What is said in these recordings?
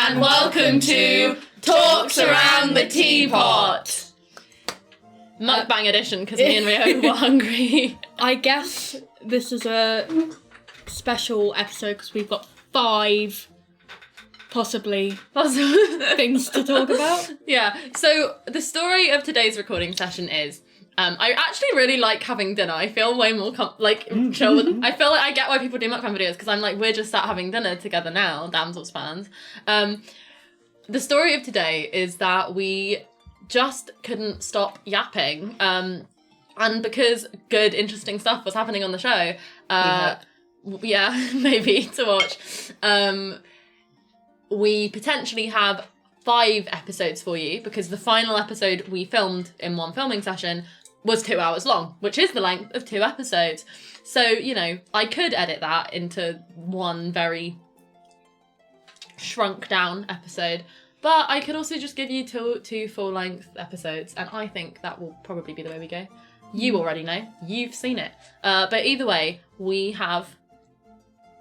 and welcome to Talks Around the Teapot. Mukbang edition, because me and Rio were hungry. I guess this is a special episode because we've got 5 possibly things to talk about. Yeah, so the story of today's recording session is I actually really like having dinner. I feel way more chill with, I feel like I get why people do mukbang videos, because I'm like, we're just sat having dinner together now, Damsels fans. The story of today is that we just couldn't stop yapping, and because good, interesting stuff was happening on the show, yeah, maybe to watch, we potentially have 5 episodes for you, because the final episode we filmed in one filming session was 2 hours long, which is the length of 2 episodes. So, you know, I could edit that into one very shrunk down episode, but I could also just give you two full-length episodes, and I think that will probably be the way we go. You already know. You've seen it. But either way, we have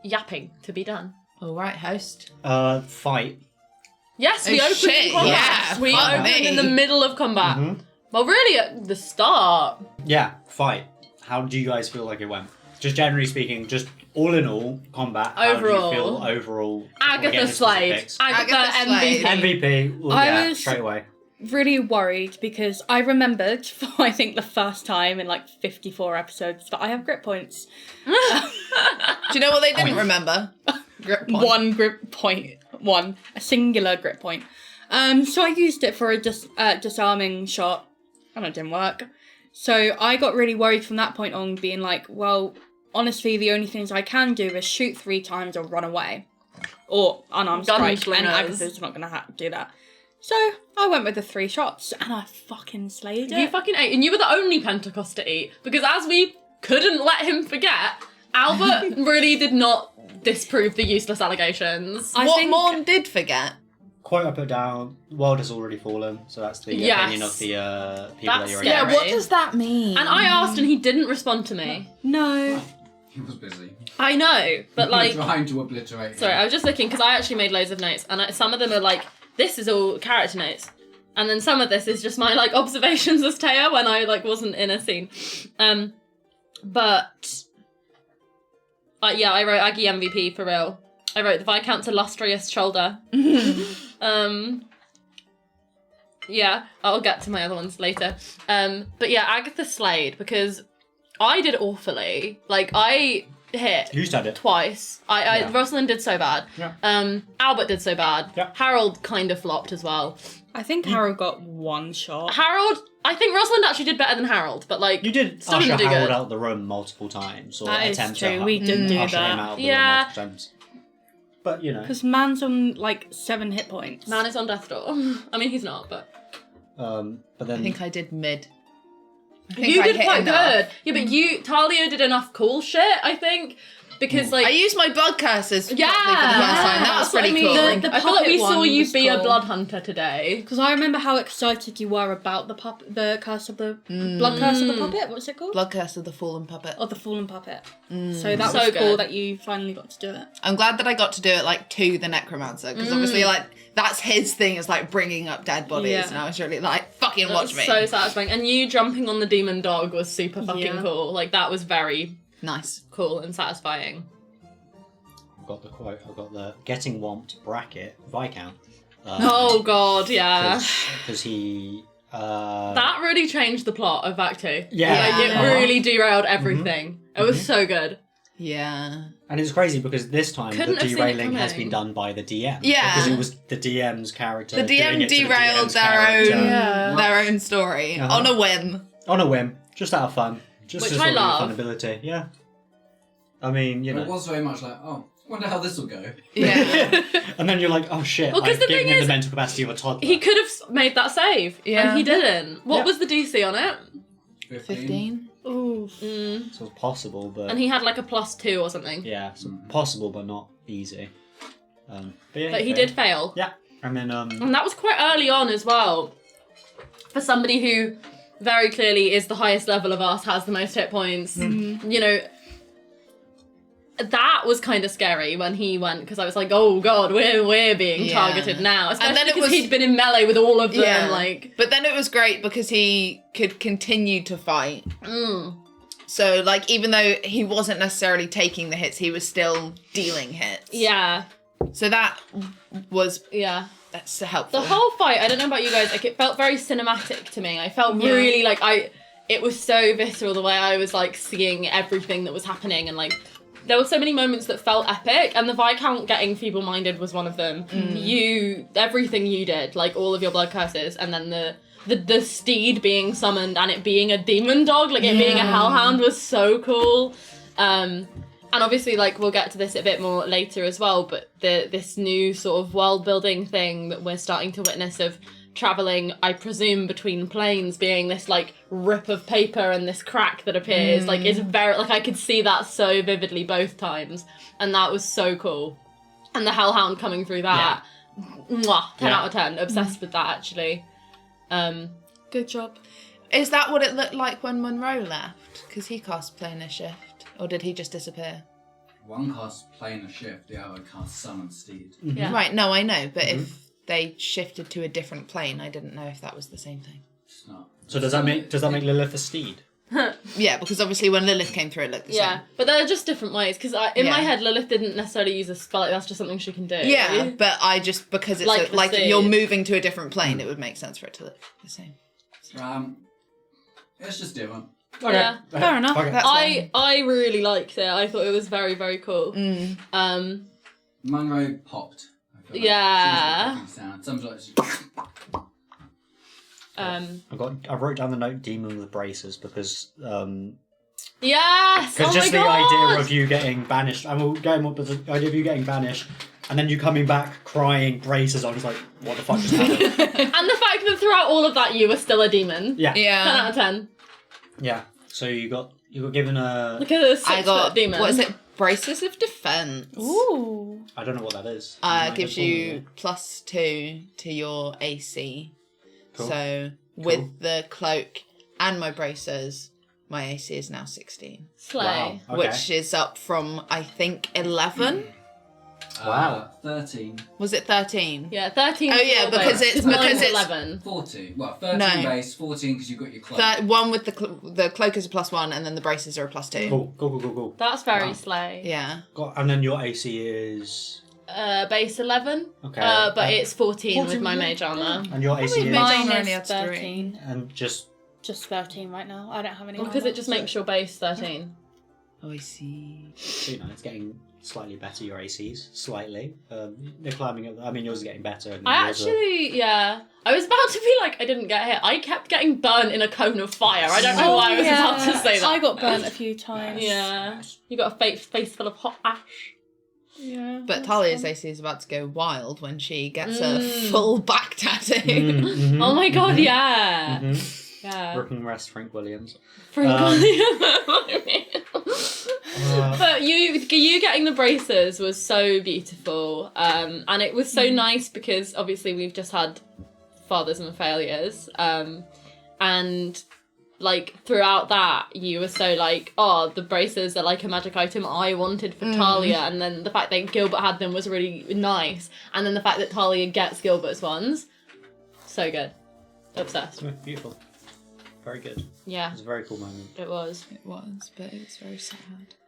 yapping to be done. All right, host. Fight. Yes, we opened in combat. Yeah, we opened in the middle of combat. Mm-hmm. Well, really at the start. Yeah, fight. How do you guys feel like it went? Just generally speaking, just all in all, combat. Overall. How do you feel overall? Agatha Slade. Agatha MVP. MVP. Well, I was straight away. really worried because I remembered for I think the first time in like 54 episodes that I have grip points. Do you know what they didn't remember? Grip point. One grip point. A singular grip point. So I used it for a disarming shot, and it didn't work. So I got really worried from that point on, being like, well, honestly, the only things I can do is shoot 3 times or run away. Or unarmed strike, and Agatha's not going to do that. So I went with the 3 shots, and I fucking slayed it. You fucking ate, and you were the only Pentecost to eat, because as we couldn't let him forget, Albert really did not disprove the useless allegations. I What think Morne did forget. Quite up or down. The world has already fallen, so that's the opinion of the people That's that you're scary. against. What does that mean? And I asked, and he didn't respond to me. No. He was busy. I know, but like... trying to obliterate Sorry, him. I was just looking, because I actually made loads of notes, and some of them are like, this is all character notes. And then some of this is just my, like, observations as Taya when I, like, wasn't in a scene. But... yeah, I wrote Aggie MVP for real. I wrote the Viscount's illustrious shoulder. Yeah, I'll get to my other ones later. But yeah, Agatha Slade, because I did awfully. Like, I hit You said it. twice. Yeah. Rosalind did so bad. Yeah. Albert did so bad. Yeah. Harold kind of flopped as well. I think Harold got 1 shot. Harold, I think Rosalind actually did better than Harold, but like... You did still usher didn't do Harold good. out of the room multiple times. Or That is attempt true, to we did do usher him that. out of the Yeah. room multiple times. But, you know. Because man's on like 7 hit points. Man is on death door. I mean, he's not, but... But then... I think I did mid. I think You I did hit quite enough. good. Yeah, but Talia did enough cool shit, I think. Because, like... I used my blood curses yeah, properly for the first time. That was that's what pretty I mean. cool. The I feel like we puppet saw one you was be a cool. blood hunter today. Because I remember how excited you were about the curse of the blood curse of the puppet. What's it called? Blood curse of the fallen puppet. Or the fallen puppet. So that So was cool good. that you finally got to do it. I'm glad that I got to do it like to the necromancer, because obviously like that's his thing, is like bringing up dead bodies, Yeah. and I was really like, fucking That watch was me. so satisfying. And you jumping on the demon dog was super fucking Yeah. cool. Like, that was very Nice. cool and satisfying. I've got the quote. I've got the getting whomped bracket Viscount. Oh god, yeah. Because he... That really changed the plot of Act 2. Yeah. Like, it really derailed everything. It was so good. Yeah. And it's crazy because this time Couldn't the have seen it derailing has coming. been done by the DM. Yeah. Because it was the DM's character. The doing DM it to the derailed DM's their character. own Yeah. their own story Uh-huh. on a whim. On a whim. Just out of fun. Just Which as I sort of love. fun ability. Yeah. I mean, you But it know. was very much like, oh, wonder how this will go. Yeah. And then you're like, oh shit, Well, 'cause I've the given thing him is, the mental capacity of a toddler. He could have made that save. Yeah. And he didn't. What Yeah. was the DC on it? 15. Ooh. Mm. So it's possible, but... And he had like a +2 or something. Yeah, so possible, but not easy. But yeah, But he failed. did fail. Yeah. And then, And that was quite early on as well. For somebody who very clearly is the highest level of us, has the most hit points. You know, that was kind of scary when he went, because I was like, oh god, we're being targeted now. Especially then it because was- he'd been in melee with all of them. Yeah. Like, But then it was great because he could continue to fight. mm, So, like, even though he wasn't necessarily taking the hits, he was still dealing hits. yeah, So that was yeah. that's helpful. The whole fight, I don't know about you guys, like it felt very cinematic to me. I felt really like it was so visceral the way I was like seeing everything that was happening, and like there were so many moments that felt epic, and the Viscount getting feeble-minded was one of them. Everything you did, like all of your blood curses, and then the steed being summoned and it being a demon dog, like it being a hellhound was so cool. And obviously, like, we'll get to this a bit more later as well, but this new sort of world-building thing that we're starting to witness of travelling, I presume, between planes being this, like, rip of paper and this crack that appears, like, is very, like, I could see that so vividly both times, and that was so cool. And the Hellhound coming through that, 10 out of 10, obsessed with that, actually. Good job. Is that what it looked like when Monroe left? Because he cast Planar Shift. Or did he just disappear? One cast Planar Shift, the other cast Summon Steed. Yeah. Right, no, I know. But if they shifted to a different plane, I didn't know if that was the same thing. It's not. So does that make Lilith a steed? Yeah, because obviously when Lilith came through, it looked the Yeah, same. but they're just different ways, because in my Yeah. head, Lilith didn't necessarily use a spell, like, that's just something she can do. Yeah, but I just, because it's Like the like sea. you're moving to a different plane, it would make sense for it to look the same. It's just different. Okay. Yeah. Fair enough. Okay. That's I really liked it. I thought it was very, very cool. Monroe popped. I feel like. Yeah. She was the sound. Sometimes I wrote down the note demon with braces because Yes! Oh my just the god! idea of you getting banished, and we'll go more, but the idea of you getting banished and then you coming back crying, braces on, was like, what the fuck just happened? And the fact that throughout all of that you were still a demon. Yeah. 10 out of 10. Yeah. So you got given a. Look at this I got, six-foot demon. what is it? Braces of Defense. Ooh. I don't know what that is. Might Gives have told you me. +2 to your AC. Cool. So with the cloak and my braces, my AC is now 16. Slay. Wow. Okay. Which is up from, I think, 11? Wow. 13. Was it 13? Yeah, 13. Oh, yeah, because it's- mine because was it's- 11. 14. Well, 13 No. base, 14 because you've got your cloak. One with the cloak is a +1, and then the braces are a +2. Cool. That's very Wow. slay. Yeah. And then your AC is. Base 11. Okay. But it's 14 with my 14, mage armor. And your AC many is. mage- Mine only is had 3. 13. And just. Just 13 right now. I don't have any. Because armor, it just so- makes your base 13. Oh, I see. You know, it's getting slightly better, your ACs. Slightly. They're climbing up. I mean, yours are getting better. And I yours are- actually, I was about to be like, I didn't get hit. I kept getting burnt in a cone of fire. I don't know why I was about to say that. I got burnt a few times. Yeah. You got a face full of hot ash. Yeah. But Talia's AC is about to go wild when she gets a Mm. full back tattoo. Mhm. Oh my god, yeah. Mhm. Yeah. Rip and rest, Frank Williams. Frank Um, Williams. But you getting the braces was so beautiful, and it was so nice because obviously we've just had fathers and failures, and like throughout that you were so like, oh, the braces are like a magic item I wanted for Talia, and then the fact that Gilbert had them was really nice, and then the fact that Talia gets Gilbert's ones, so good, obsessed. Beautiful. Very good. It Yeah, was a very cool moment. it was. It was, but it was very sad.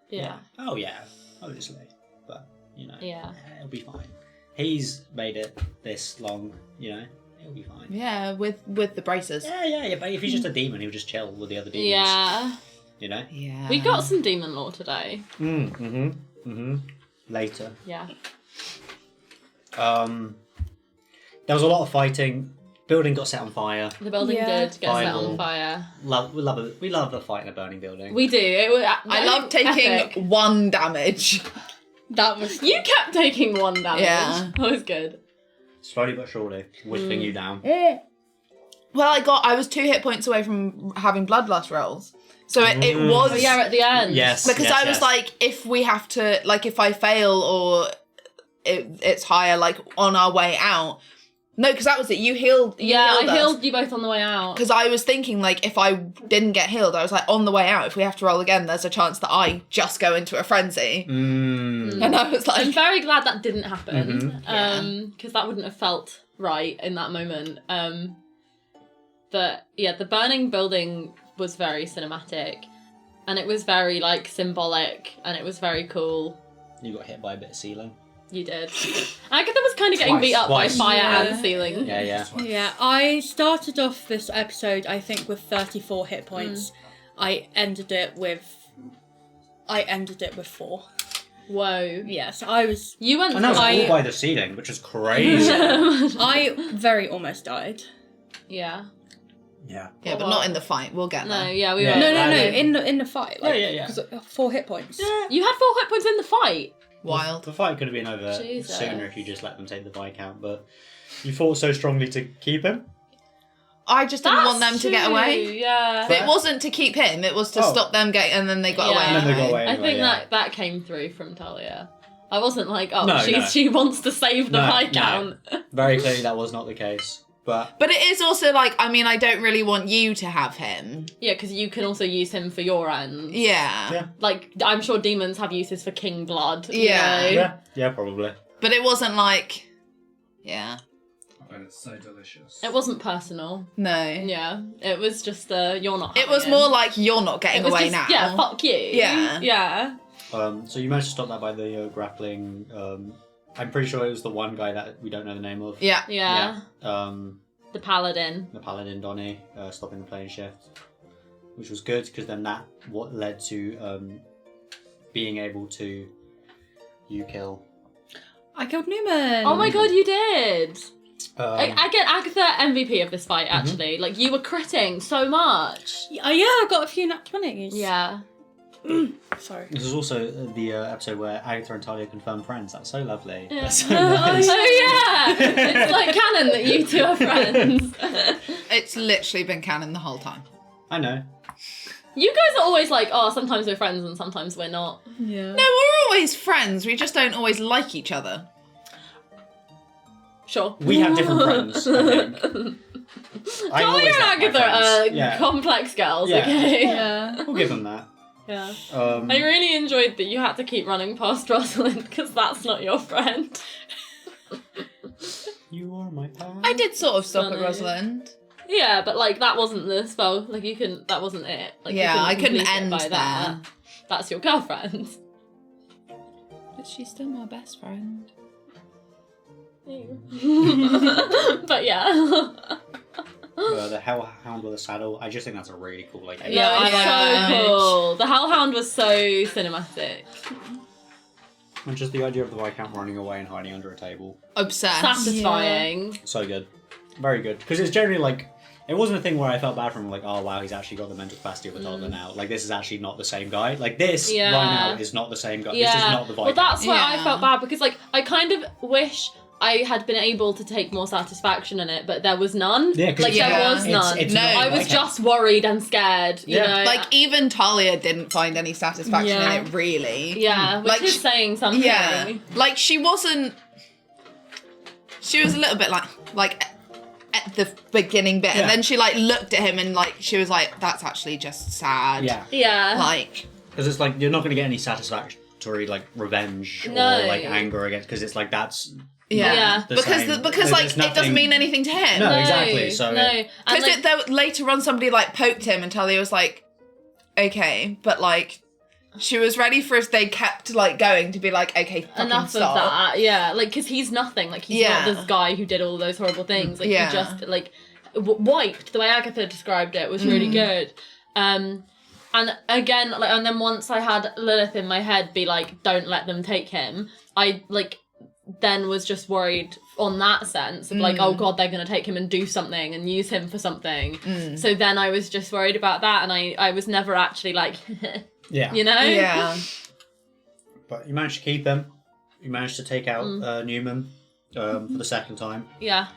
Yeah. Oh yeah, obviously. But, you know, Yeah. it'll be fine. He's made it this long, you know, it'll be fine. Yeah, with the braces. Yeah, but if he's just a demon, he'll just chill with the other demons. Yeah. You know? Yeah. We got some demon lore today. Later. Yeah. There was a lot of fighting. Building got set on fire. The building Yeah. did get set Bible. on fire. We love a fight in a burning building. We do. It was, I love taking epic. 1 damage. That was. You kept taking 1 damage. Yeah. That was good. Slowly but surely, whipping you down. Well, I was 2 hit points away from having bloodlust rolls. So it was... Oh yeah, at the end. Yes. Because I was yes. like, if we have to, like, if I fail or it's higher, like, on our way out, No, because that was it. You healed. I healed you both on the way out. Because I was thinking, like, if I didn't get healed, I was like, on the way out, if we have to roll again, there's a chance that I just go into a frenzy. And I was like... I'm very glad that didn't happen. Mm-hmm. Because that wouldn't have felt right in that moment. But yeah, the burning building was very cinematic. And it was very, like, symbolic. And it was very cool. You got hit by a bit of ceiling. You did. Agatha was kind of getting beat up by fire and ceiling. Yeah. Yeah, I started off this episode, I think, with 34 hit points. I ended it with 4. Whoa. Yes, I was... You went... And that was all by the ceiling, which is crazy. I very almost died. Yeah. Yeah. Yeah, but not in the fight. We'll get there. No, yeah, we were... No, in the fight. Like, Yeah. 'cause 4 hit points. You had 4 hit points in the fight? Wild. The fight could have been over Jesus. sooner if you just let them take the Viscount, but you fought so strongly to keep him. I just didn't want them to get away. Yeah. But it wasn't to keep him, it was to stop them getting, and then they got away. And then they got away I anyway, think that came through from Talia. I wasn't like, No. she wants to save the Viscount. Very clearly that was not the case. But it is also like, I mean, I don't really want you to have him. Yeah, because you can also use him for your ends. Yeah. Like, I'm sure demons have uses for king blood. Yeah. You know? Yeah, probably. But it wasn't like, yeah. But it's so delicious. It wasn't personal. No. Yeah. It was just, you're not It was having more like, you're not getting it was away just, now. Yeah, fuck you. Yeah. Yeah. So you managed to stop that by the grappling. I'm pretty sure it was the one guy that we don't know the name of. Yeah. Yeah. The The paladin. paladin Donnie stopping the plane shift, which was good because then that what led to being able to kill. I killed Newman. Oh my god, you did! I get Agatha MVP of this fight, Mm-hmm. actually. Like, you were critting so much. Yeah, I got a few nat 20s. Yeah. Sorry. This was also the episode where Agatha and Talia confirmed friends. That's so lovely. Yeah. That's so nice. Oh, yeah! It's like canon that you two are friends. It's literally been canon the whole time. I know. You guys are always like, oh, sometimes we're friends and sometimes we're not. Yeah. No, we're always friends. We just don't always like each other. Sure. We have different friends, I think. I Talia always and like my Agatha are friends. Yeah. complex girls, Yeah. okay? Yeah. We'll give them that. Yeah. Um, I really enjoyed that you had to keep running past Rosalind because that's not your friend. You are my pal. I did sort of stop at Funny. Rosalind. Yeah, but like that wasn't the spell. Like you couldn't. That wasn't it. Like, Yeah, I couldn't complete it end by there. that. That's your girlfriend. But she's still my best friend. But yeah. The Hellhound with a saddle. I just think that's a really cool like. Yeah, I it's like that so image. cool. The Hellhound was so cinematic. And just the idea of the Viscount running away and hiding under a table. Obsessed. Satisfying. So good. Very good. Because it's generally like, it wasn't a thing where I felt bad for him, like, oh wow, he's actually got the mental capacity of a toddler now. Like, this is actually not the same guy. Like, this right now is not the same guy. This is not the Viscount. Well, that's why I Yeah. felt bad because like I kind of wish I had been able to take more satisfaction in it, but there was none. Yeah, 'cause like yeah, there was none. it's No, not I was Viscount. just worried and scared. You Yeah. know, Like, even Talia didn't find any satisfaction Yeah. in it, really. yeah, which like, is saying something. Yeah. Like, she wasn't... She was a little bit like at the beginning bit, Yeah. and then she, like, looked at him and, like, she was like, that's actually just sad. Yeah. Yeah. Like... Because it's like, you're not going to get any satisfactory, like, revenge No. or, like, anger against, because it's like, that's... Yeah. Yeah. the Because, same. because There's like, it nothing- doesn't mean anything to him. No. exactly, so no. it- And, Because like, later on, somebody like poked him, and Talia was like, "Okay," but like, she was ready for if they kept like going to be like, "Okay, fucking enough stop." of that. Yeah, like because he's nothing. Like he's Yeah. not this guy who did all those horrible things. Like Yeah. he just like wiped. The way Agatha described it was really good. And again, like, and then once I had Lilith in my head be like, "Don't let them take him," I like then was just worried on that sense of like, oh god, they're gonna take him and do something and use him for something. So then I was just worried about that, and I was never actually like, Yeah. you know, Yeah. But you managed to keep him. You managed to take out Newman for the second time. yeah.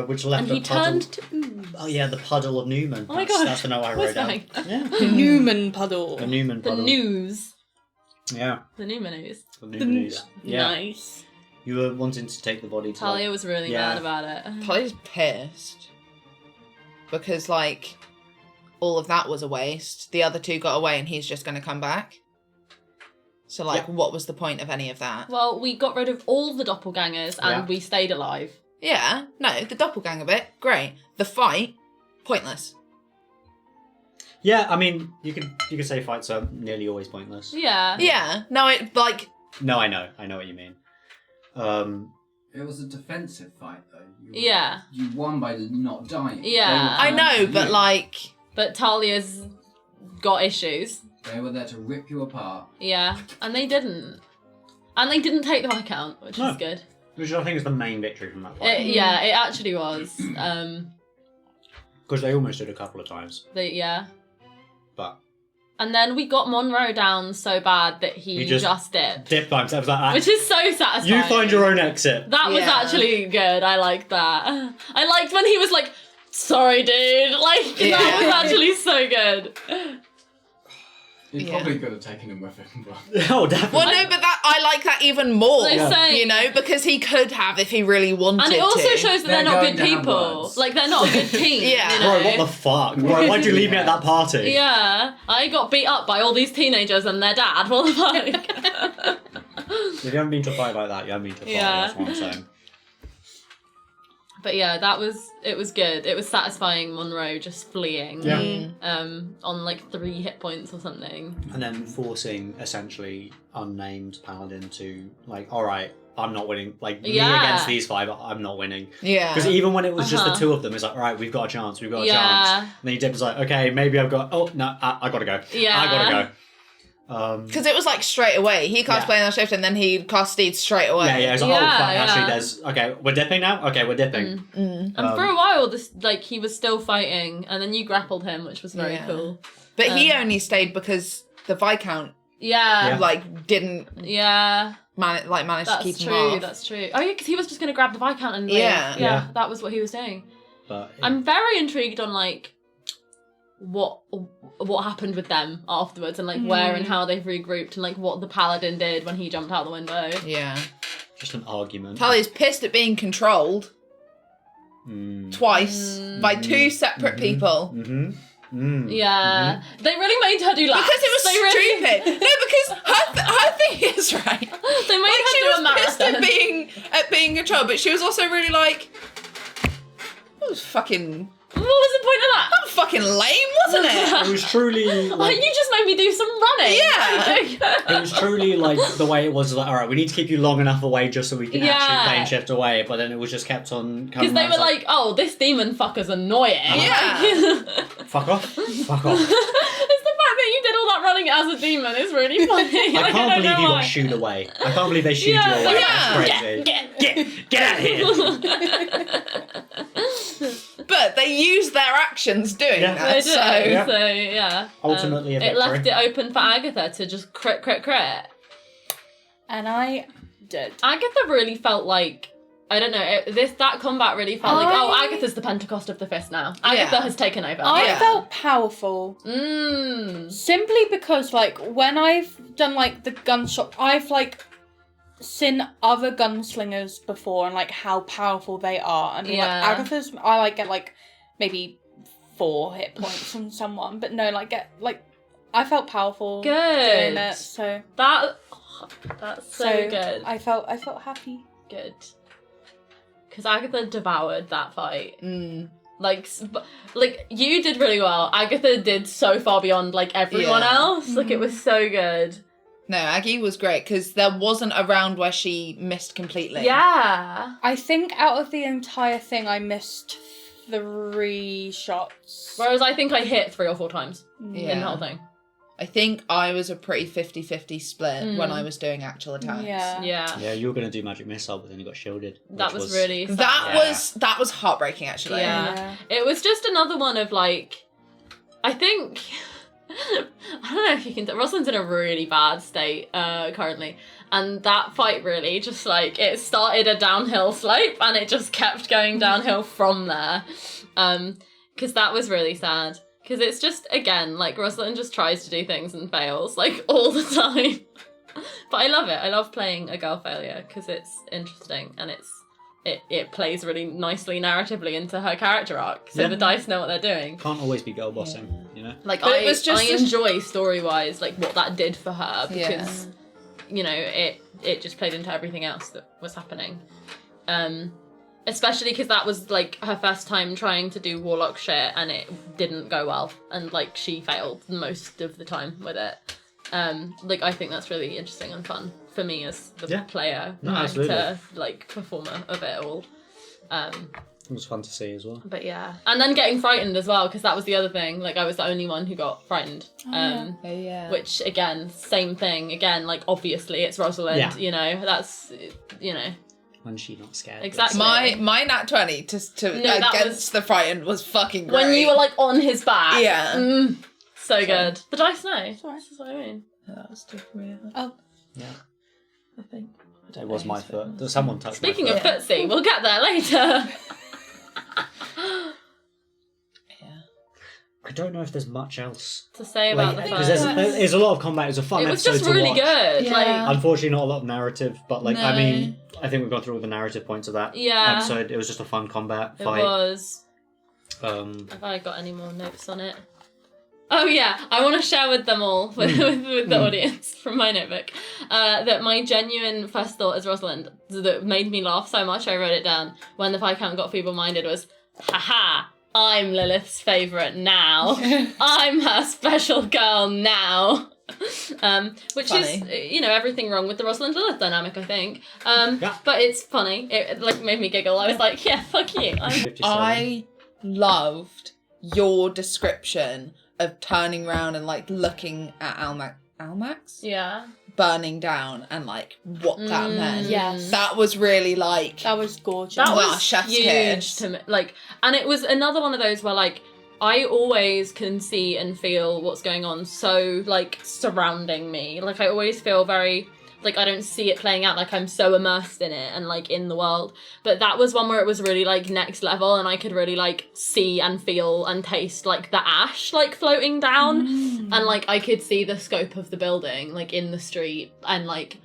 Which left And a he puddle. turned to ooze. Oh yeah, the puddle of Newman. Oh my That's- God. That's the note I What's wrote down. that? Yeah. The Newman puddle. The Newman The puddle. news. Yeah. The Newman news. The Newman news. Yeah. Nice. You were wanting to take the body to... Talia was really Yeah. mad about it. Talia's pissed. Because, like, all of that was a waste. The other two got away and he's just going to come back. So, like, Yeah. what was the point of any of that? Well, we got rid of all the doppelgangers and Yeah. we stayed alive. Yeah, no, the doppelganger bit, great. The fight, pointless. Yeah, I mean, you could say fights are nearly always pointless. Yeah. Yeah, no, it, like, No, I know what you mean. It was a defensive fight, though. Yeah. You won by not dying. Yeah. I know, but, like, But Talia's got issues. They were there to rip you apart. Yeah. And they didn't. And they didn't take the Viscount, which No. is good. Which I think is the main victory from that fight. Yeah, it actually was. Because they almost did a couple of times. Yeah. But And then we got Monroe down so bad that he just just dipped. dip times. I was like, Which is so satisfying. you find your own exit. That was Yeah. actually good. I liked that. I liked when he was like, sorry, dude. Like, Yeah. that was actually so good. You Yeah. probably could have taken him with him, but... Oh, definitely. well, no, but that I like that even more. Like saying- You know, because he could have if he really wanted And it also to. shows that they're They're not going good to have people. words. Like, they're not a good team. Yeah. You know? Bro, what the fuck? Bro, why'd you leave me at that party? Yeah. I got beat up by all these teenagers and their dad. What the fuck? If you haven't been to a fight like that, you haven't been to a fight. Yeah. That's what I'm saying. But yeah, it was good. It was satisfying Monroe just fleeing. Yeah. On like 3 hit points or something. And then forcing essentially unnamed paladin to like, all right, I'm not winning. Like me Yeah. against these 5, I'm not winning. Yeah. Because even when it was just the Uh-huh. 2 of them, it's like, all right, we've got a chance. We've got a Yeah. chance. And then you dip is like, okay, maybe I've got. Oh no, I gotta go. Yeah. I gotta go. Because it was like straight away. He cast Yeah. Play on shift and then he cast Steed straight away. Yeah, it's like, oh Yeah, fuck, yeah. actually, there's okay. We're dipping now. Okay, we're dipping. And for a while, this like he was still fighting, and then you grappled him, which was very Yeah. cool. But he only stayed because the Viscount Yeah. like didn't Yeah. manage to keep That's him true. off. That's true. Oh yeah, because he was just gonna grab the Viscount and leave. Yeah. Yeah. That was what he was doing. But I'm very intrigued on like what happened with them afterwards and like where and how they've regrouped and like what the paladin did when he jumped out the window. Yeah. just an argument. Talia's pissed at being controlled Mm. twice by 2 separate people. Mm-hmm. Mm. Yeah, they really made her do laps. Because it was they really, stupid. No, because her thing is right. They made Like, her she do a was pissed marathon. at being controlled, but she was also really like, that was fucking What was the point of that? fucking lame, wasn't it? It was truly Oh, like, you just made me do some running. Yeah. it was truly like the way it was like, all right, we need to keep you long enough away just so we can Yeah. actually plane shift away, but then it was just kept on coming Because they around, were it's like, oh, this demon fucker's annoying. Yeah. fuck off, fuck off. It's the fact that you did all that running as a demon is really funny. I Like, can't don't believe know you why. got shooed away. I can't believe they shooed Yeah, you away. yeah. That's crazy. Get out of here. But they used their actions doing Yeah. that, They so... did, Yeah. so yeah. Ultimately a it left victory. it open for Agatha to just crit. And I did. Agatha really felt like, I don't know, that combat really felt like, oh, Agatha's the Pentecost of the fist now. Agatha Yeah. has taken over. I Yeah. felt powerful simply because, like, when I've done like the gunshot, I've like seen other gunslingers before and like how powerful they are. And Yeah. like Agatha's, I like get like maybe 4 hit points from someone, but no, like get like I felt powerful Good. doing it. So That's so good. I felt happy. Good. Because Agatha devoured that fight. Like you did really well. Agatha did so far beyond like everyone Yeah. else. Like it was so good. No, Aggie was great, because there wasn't a round where she missed completely. Yeah. I think out of the entire thing, I missed 3 shots. Whereas I think I hit 3 or 4 times in the Yeah. whole thing. I think I was a pretty 50-50 split when I was doing actual attacks. Yeah. Yeah. Yeah, you were going to do magic missile, but then you got shielded. That which was really sad. That was heartbreaking, actually. Yeah. It was just another one of like, I think, I don't know if you can tell, Rosalind's in a really bad state currently. And that fight really just like, it started a downhill slope and it just kept going downhill from there. Because that was really sad. Because it's just, again, like Rosalind just tries to do things and fails like all the time. But I love it. I love playing a girl failure because it's interesting and it plays really nicely narratively into her character arc. So the dice know what they're doing. Can't always be girl bossing, you know? Like But I it was just enjoy story-wise like what that did for her because you know, it just played into everything else that was happening. Especially because that was like her first time trying to do warlock shit and it didn't go well and like she failed most of the time with it. Like I think that's really interesting and fun for me as the player to like performer of it all. It was fun to see as well. But yeah, and then getting frightened as well because that was the other thing. Like I was the only one who got frightened. Which again, same thing. Again, like obviously it's Rosalind. Yeah. You know, that's When she not scared. Exactly. My nat 20 against the frightened was fucking great. When you were like on his back. Yeah. So good. The dice know. That's what I mean. That was too real. Oh. Yeah. I think. It was my foot. Someone touched Speaking my of foot. footsie, we'll get there later. I don't know if there's much else to say about the because first. there's a lot of combat. It's a fun It was episode just really to watch. good. Yeah. Like Unfortunately, not a lot of narrative, but like No. I mean, I think we've gone through all the narrative points of that episode. It was just a fun combat it fight. was. Have I got any more notes on it? Oh yeah, I want to share with them all, with the audience from my notebook, that my genuine first thought as Rosalind that made me laugh so much I wrote it down when the Viscount got feeble-minded was, haha, I'm Lilith's favourite now. I'm her special girl now. Which Funny. is, you know, everything wrong with the Rosalind Lilith dynamic, I think. But it's funny. It like made me giggle. I was like, yeah, fuck you. 57. I loved your description of turning around and like looking at Almax Yeah. burning down and like what that meant. Yes. That was really like That was gorgeous. That Wow, was chef's huge kiss. to me. Like, and it was another one of those where like I always can see and feel what's going on so like surrounding me. Like I always feel very like I don't see it playing out, like I'm so immersed in it and like in the world. But that was one where it was really like next level and I could really like see and feel and taste like the ash like floating down and like I could see the scope of the building like in the street and like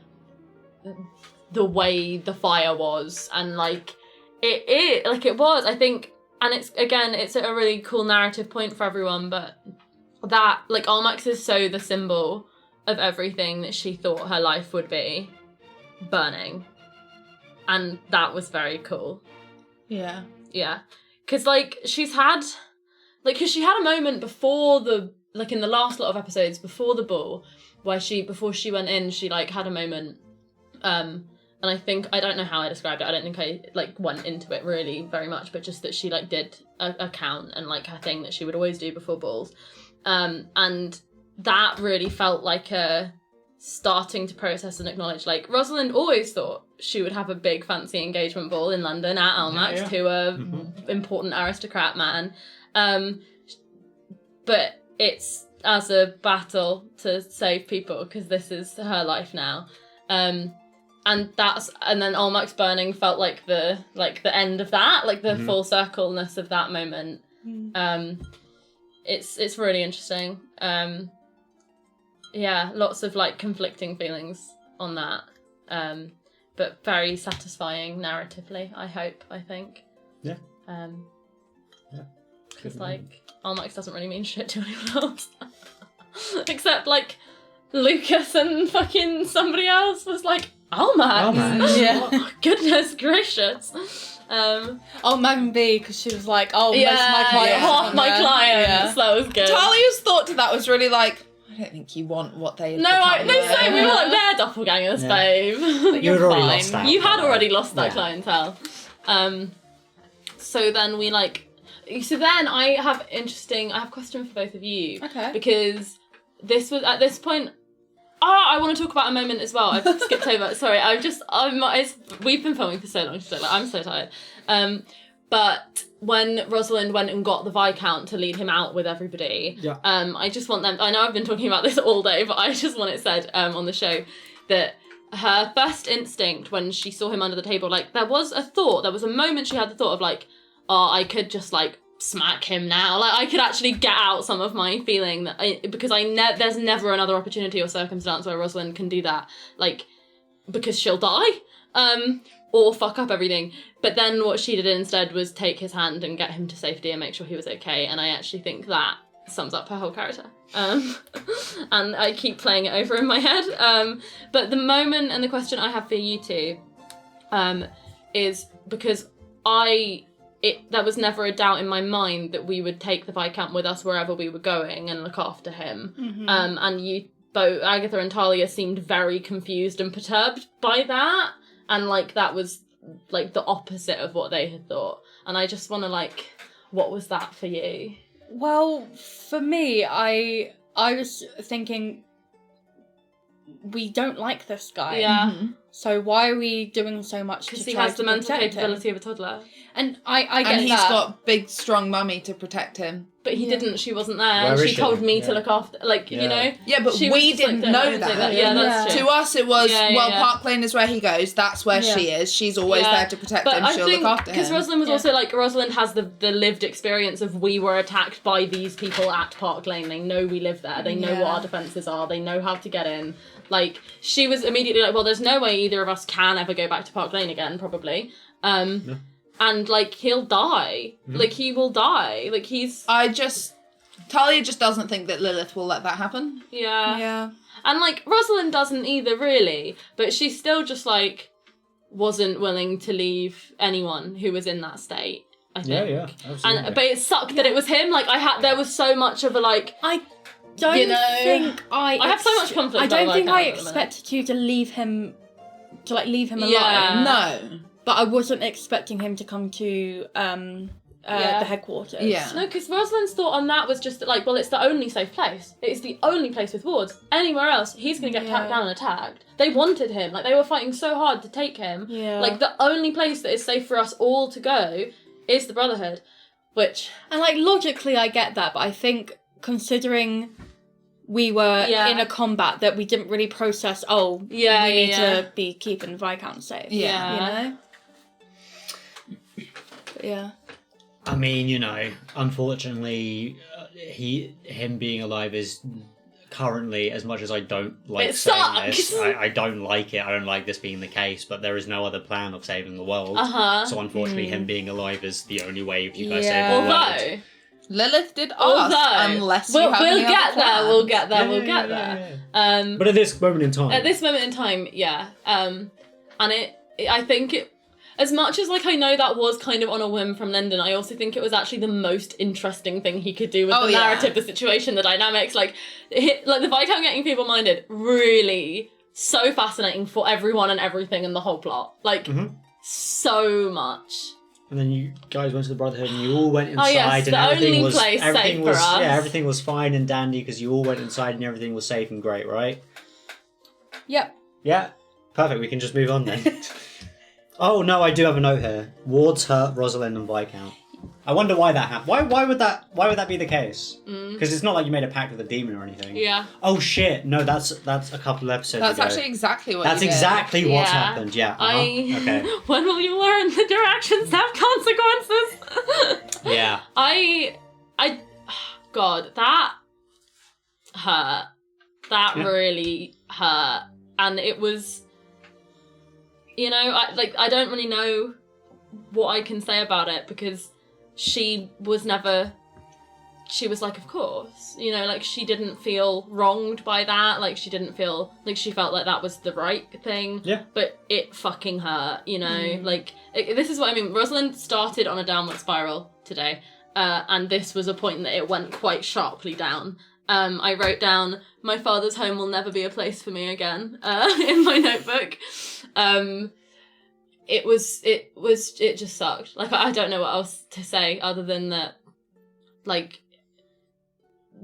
the way the fire was and like it like it was, I think. And it's a really cool narrative point for everyone, but that like Almax is so the symbol of everything that she thought her life would be, burning. And that was very cool. Yeah. Yeah. Because, like, she had a moment before in the last lot of episodes, before the ball, where before she went in, she, like, had a moment, and I don't know how I described it, I don't think I, like, went into it really very much, but just that she, like, did a count and, like, her thing that she would always do before balls. And that really felt like a starting to process and acknowledge, like, Rosalind always thought she would have a big fancy engagement ball in London at Almax to a important aristocrat man. But it's as a battle to save people, because this is her life now. And then Almax burning felt like the end of that, like the full circleness of that moment. It's really interesting. Yeah, lots of like conflicting feelings on that, but very satisfying narratively. I think. Yeah. Because like Almax doesn't really mean shit to anyone else, except like Lucas and fucking somebody else was like Almax. Yeah. Oh, goodness gracious. Megan B, because she was like, most of my clients. half my clients. Yeah. That was good. Talia's thought to that was really like, I don't think you want what they. No, same. We were like, they're doppelgangers, babe. You had already lost that. You had already lost that Yeah. clientele. So then I have a question for both of you. Okay. Because this was, at this point, I want to talk about a moment as well. I've skipped over. Sorry, we've been filming for so long, so like, I'm so tired. But when Rosalind went and got the Viscount to lead him out with everybody, I just want them, I know I've been talking about this all day, but I just want it said on the show that her first instinct when she saw him under the table, like there was a moment she had the thought of like, oh, I could just like smack him now. Like, I could actually get out some of my feeling because there's never another opportunity or circumstance where Rosalind can do that, like, because she'll die, or fuck up everything. But then what she did instead was take his hand and get him to safety and make sure he was okay, and I actually think that sums up her whole character. And I keep playing it over in my head. But the moment and the question I have for you two is because there was never a doubt in my mind that we would take the Viscount with us wherever we were going and look after him. Mm-hmm. And you both, Agatha and Talia, seemed very confused and perturbed by that. And, like, that was, like, the opposite of what they had thought. And I just want to, like, what was that for you? Well, for me, I was thinking, we don't like this guy. Yeah. Mm-hmm. So why are we doing so much to Because he try has to the mental protect capability him? of a toddler. And I get And he's that. got big, strong mummy to protect him. But he Yeah. didn't, she wasn't there. Where And is she she? told me Yeah. to look after, like, you Yeah. know? Yeah, but She was we just like, didn't don't know say that. Yeah, that's Yeah. true. To us, it was, Yeah. Park Lane is where he goes, that's where Yeah. she is. She's always Yeah. there to protect But him, I she'll think, look after him. because Rosalind was Yeah. also, like, Rosalind has the lived experience of we were attacked by these people at Park Lane. They know we live there. They know what Yeah. our defences are. They know how to get in. Like, she was immediately like, well, there's no way either of us can ever go back to Park Lane again, probably. And, like, he'll die. Like, he will die. Like, he's... Talia just doesn't think that Lilith will let that happen. Yeah. And, like, Rosalind doesn't either, really. But she still just, like, wasn't willing to leave anyone who was in that state, I think. Yeah, absolutely. But it sucked that it was him. Like, there was so much of a, like... I don't You know, think I have so much conflict I don't over think that I character at the minute. expected you to leave him alone. Yeah. No. But I wasn't expecting him to come to the headquarters. Yeah. No, because Rosalind's thought on that was just, like, well, it's the only safe place. It's the only place with wards. Anywhere else, he's going to get tracked down and attacked. They wanted him. Like, they were fighting so hard to take him. Yeah. Like, the only place that is safe for us all to go is the Brotherhood. Which... And, like, logically I get that, but I think considering we were in a combat that we didn't really process, we need to be keeping Viscount safe. Yeah. You know? But yeah. I mean, you know, unfortunately, him being alive is currently, as much as I don't like It saying sucks. this, I don't like it. I don't like this being the case, but there is no other plan of saving the world. So unfortunately, him being alive is the only way of you guys saving the world. Although... Lilith did ask, Although, unless you we'll have any get other there, plan. we'll get there, Yeah, we'll get yeah, there. But at this moment in time, At this moment in time, yeah. And I think it, as much as, like, I know that was kind of on a whim from Lyndon, I also think it was actually the most interesting thing he could do with the narrative, the situation, the dynamics, like the Viscount getting feeble-minded, really so fascinating for everyone and everything in the whole plot. Like, so much. and then you guys went to the Brotherhood and you all went inside, yes, and the everything only was place everything safe was for us. yeah, everything was fine and dandy because you all went inside and everything was safe and great, right? Yep. Yeah, perfect. We can just move on then. Oh no, I do have a note here. Wards hurt Rosalind and Viscount. I wonder why that happened. Why would that be the case? Because it's not like you made a pact with a demon or anything. Yeah. Oh shit! No, that's a couple of episodes That's ago. actually exactly what That's you did. exactly what's Yeah. happened. Yeah. Okay. Okay. When will you learn that your actions have consequences? Yeah. God, that hurt. That really hurt. And it was, you know, I don't really know what I can say about it because she was like, of course, you know, like she didn't feel wronged by that. Like she didn't feel like she felt like that was the right thing. Yeah. But it fucking hurt, you know, like this is what I mean. Rosalind started on a downward spiral today. And this was a point that it went quite sharply down. I wrote down, my father's home will never be a place for me again, in my notebook. It just sucked. Like, I don't know what else to say other than that, like,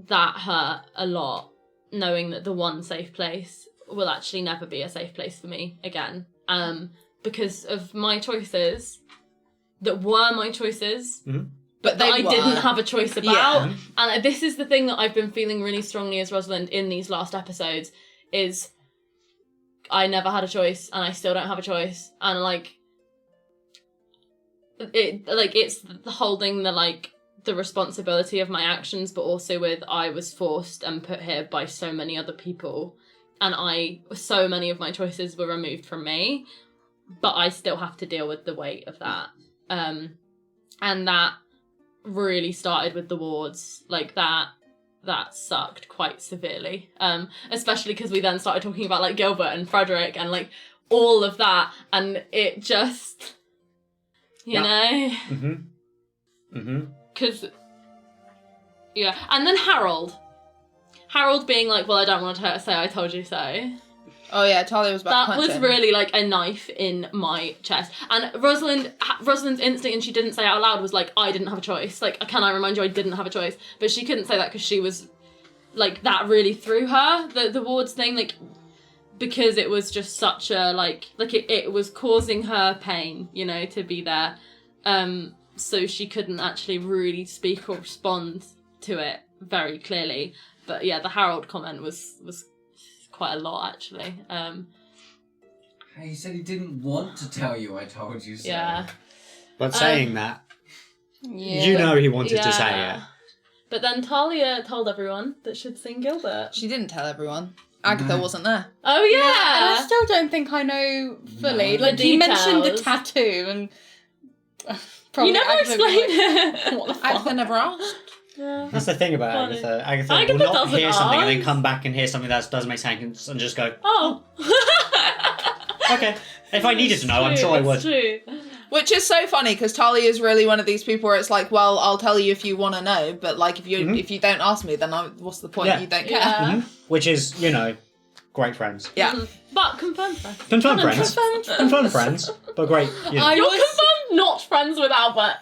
that hurt a lot, knowing that the one safe place will actually never be a safe place for me again. Because of my choices that were my choices, But that I were. didn't have a choice about. Yeah. And this is the thing that I've been feeling really strongly as Rosalind in these last episodes, is I never had a choice and I still don't have a choice. And it's the holding the the responsibility of my actions, but also with I was forced and put here by so many other people, and so many of my choices were removed from me, but I still have to deal with the weight of that. And that really started with the wards, like that sucked quite severely, especially because we then started talking about like Gilbert and Frederick and like all of that, and it just, you know, because yeah. And then Harold being like, well, I don't want to say I told you so. Oh yeah, Talia was about to punch That was him. really like a knife in my chest. And Rosalind's instinct, and she didn't say it out loud, was like, I didn't have a choice. Like, can I remind you I didn't have a choice? But she couldn't say that because she was, like, that really threw her, the wards thing, like, because it was just such a, like it was causing her pain, you know, to be there. So she couldn't actually really speak or respond to it very clearly. But yeah, the Harold comment was quite a lot, actually. He said he didn't want to tell you I told you so. Yeah. But saying that, Yeah. you know he wanted to say it. But then Talia told everyone that she'd seen Gilbert. She didn't tell everyone. Agatha No. wasn't there. Oh, And yeah! I still don't think I know fully. No. Like, The you mentioned the details. tattoo, and You probably never Agatha would be explained like, it. what the fuck? Agatha never asked. Yeah. That's the thing about Funny. Agatha. Agatha Agatha will not doesn't hear something and then ask. come back and hear something that doesn't make sense and just go, Oh. okay. If I needed to know, I'm sure I would. It's true. Which is so funny because Talia is really one of these people where it's like, well, I'll tell you if you want to know, but like if you don't ask me, then what's the point? Yeah. You don't care. Yeah. Mhm. Which is, you know, great friends. Yeah. But confirmed friends. Confirmed friends. Confirmed friends, but great. You know. You're confirmed not friends with Albert.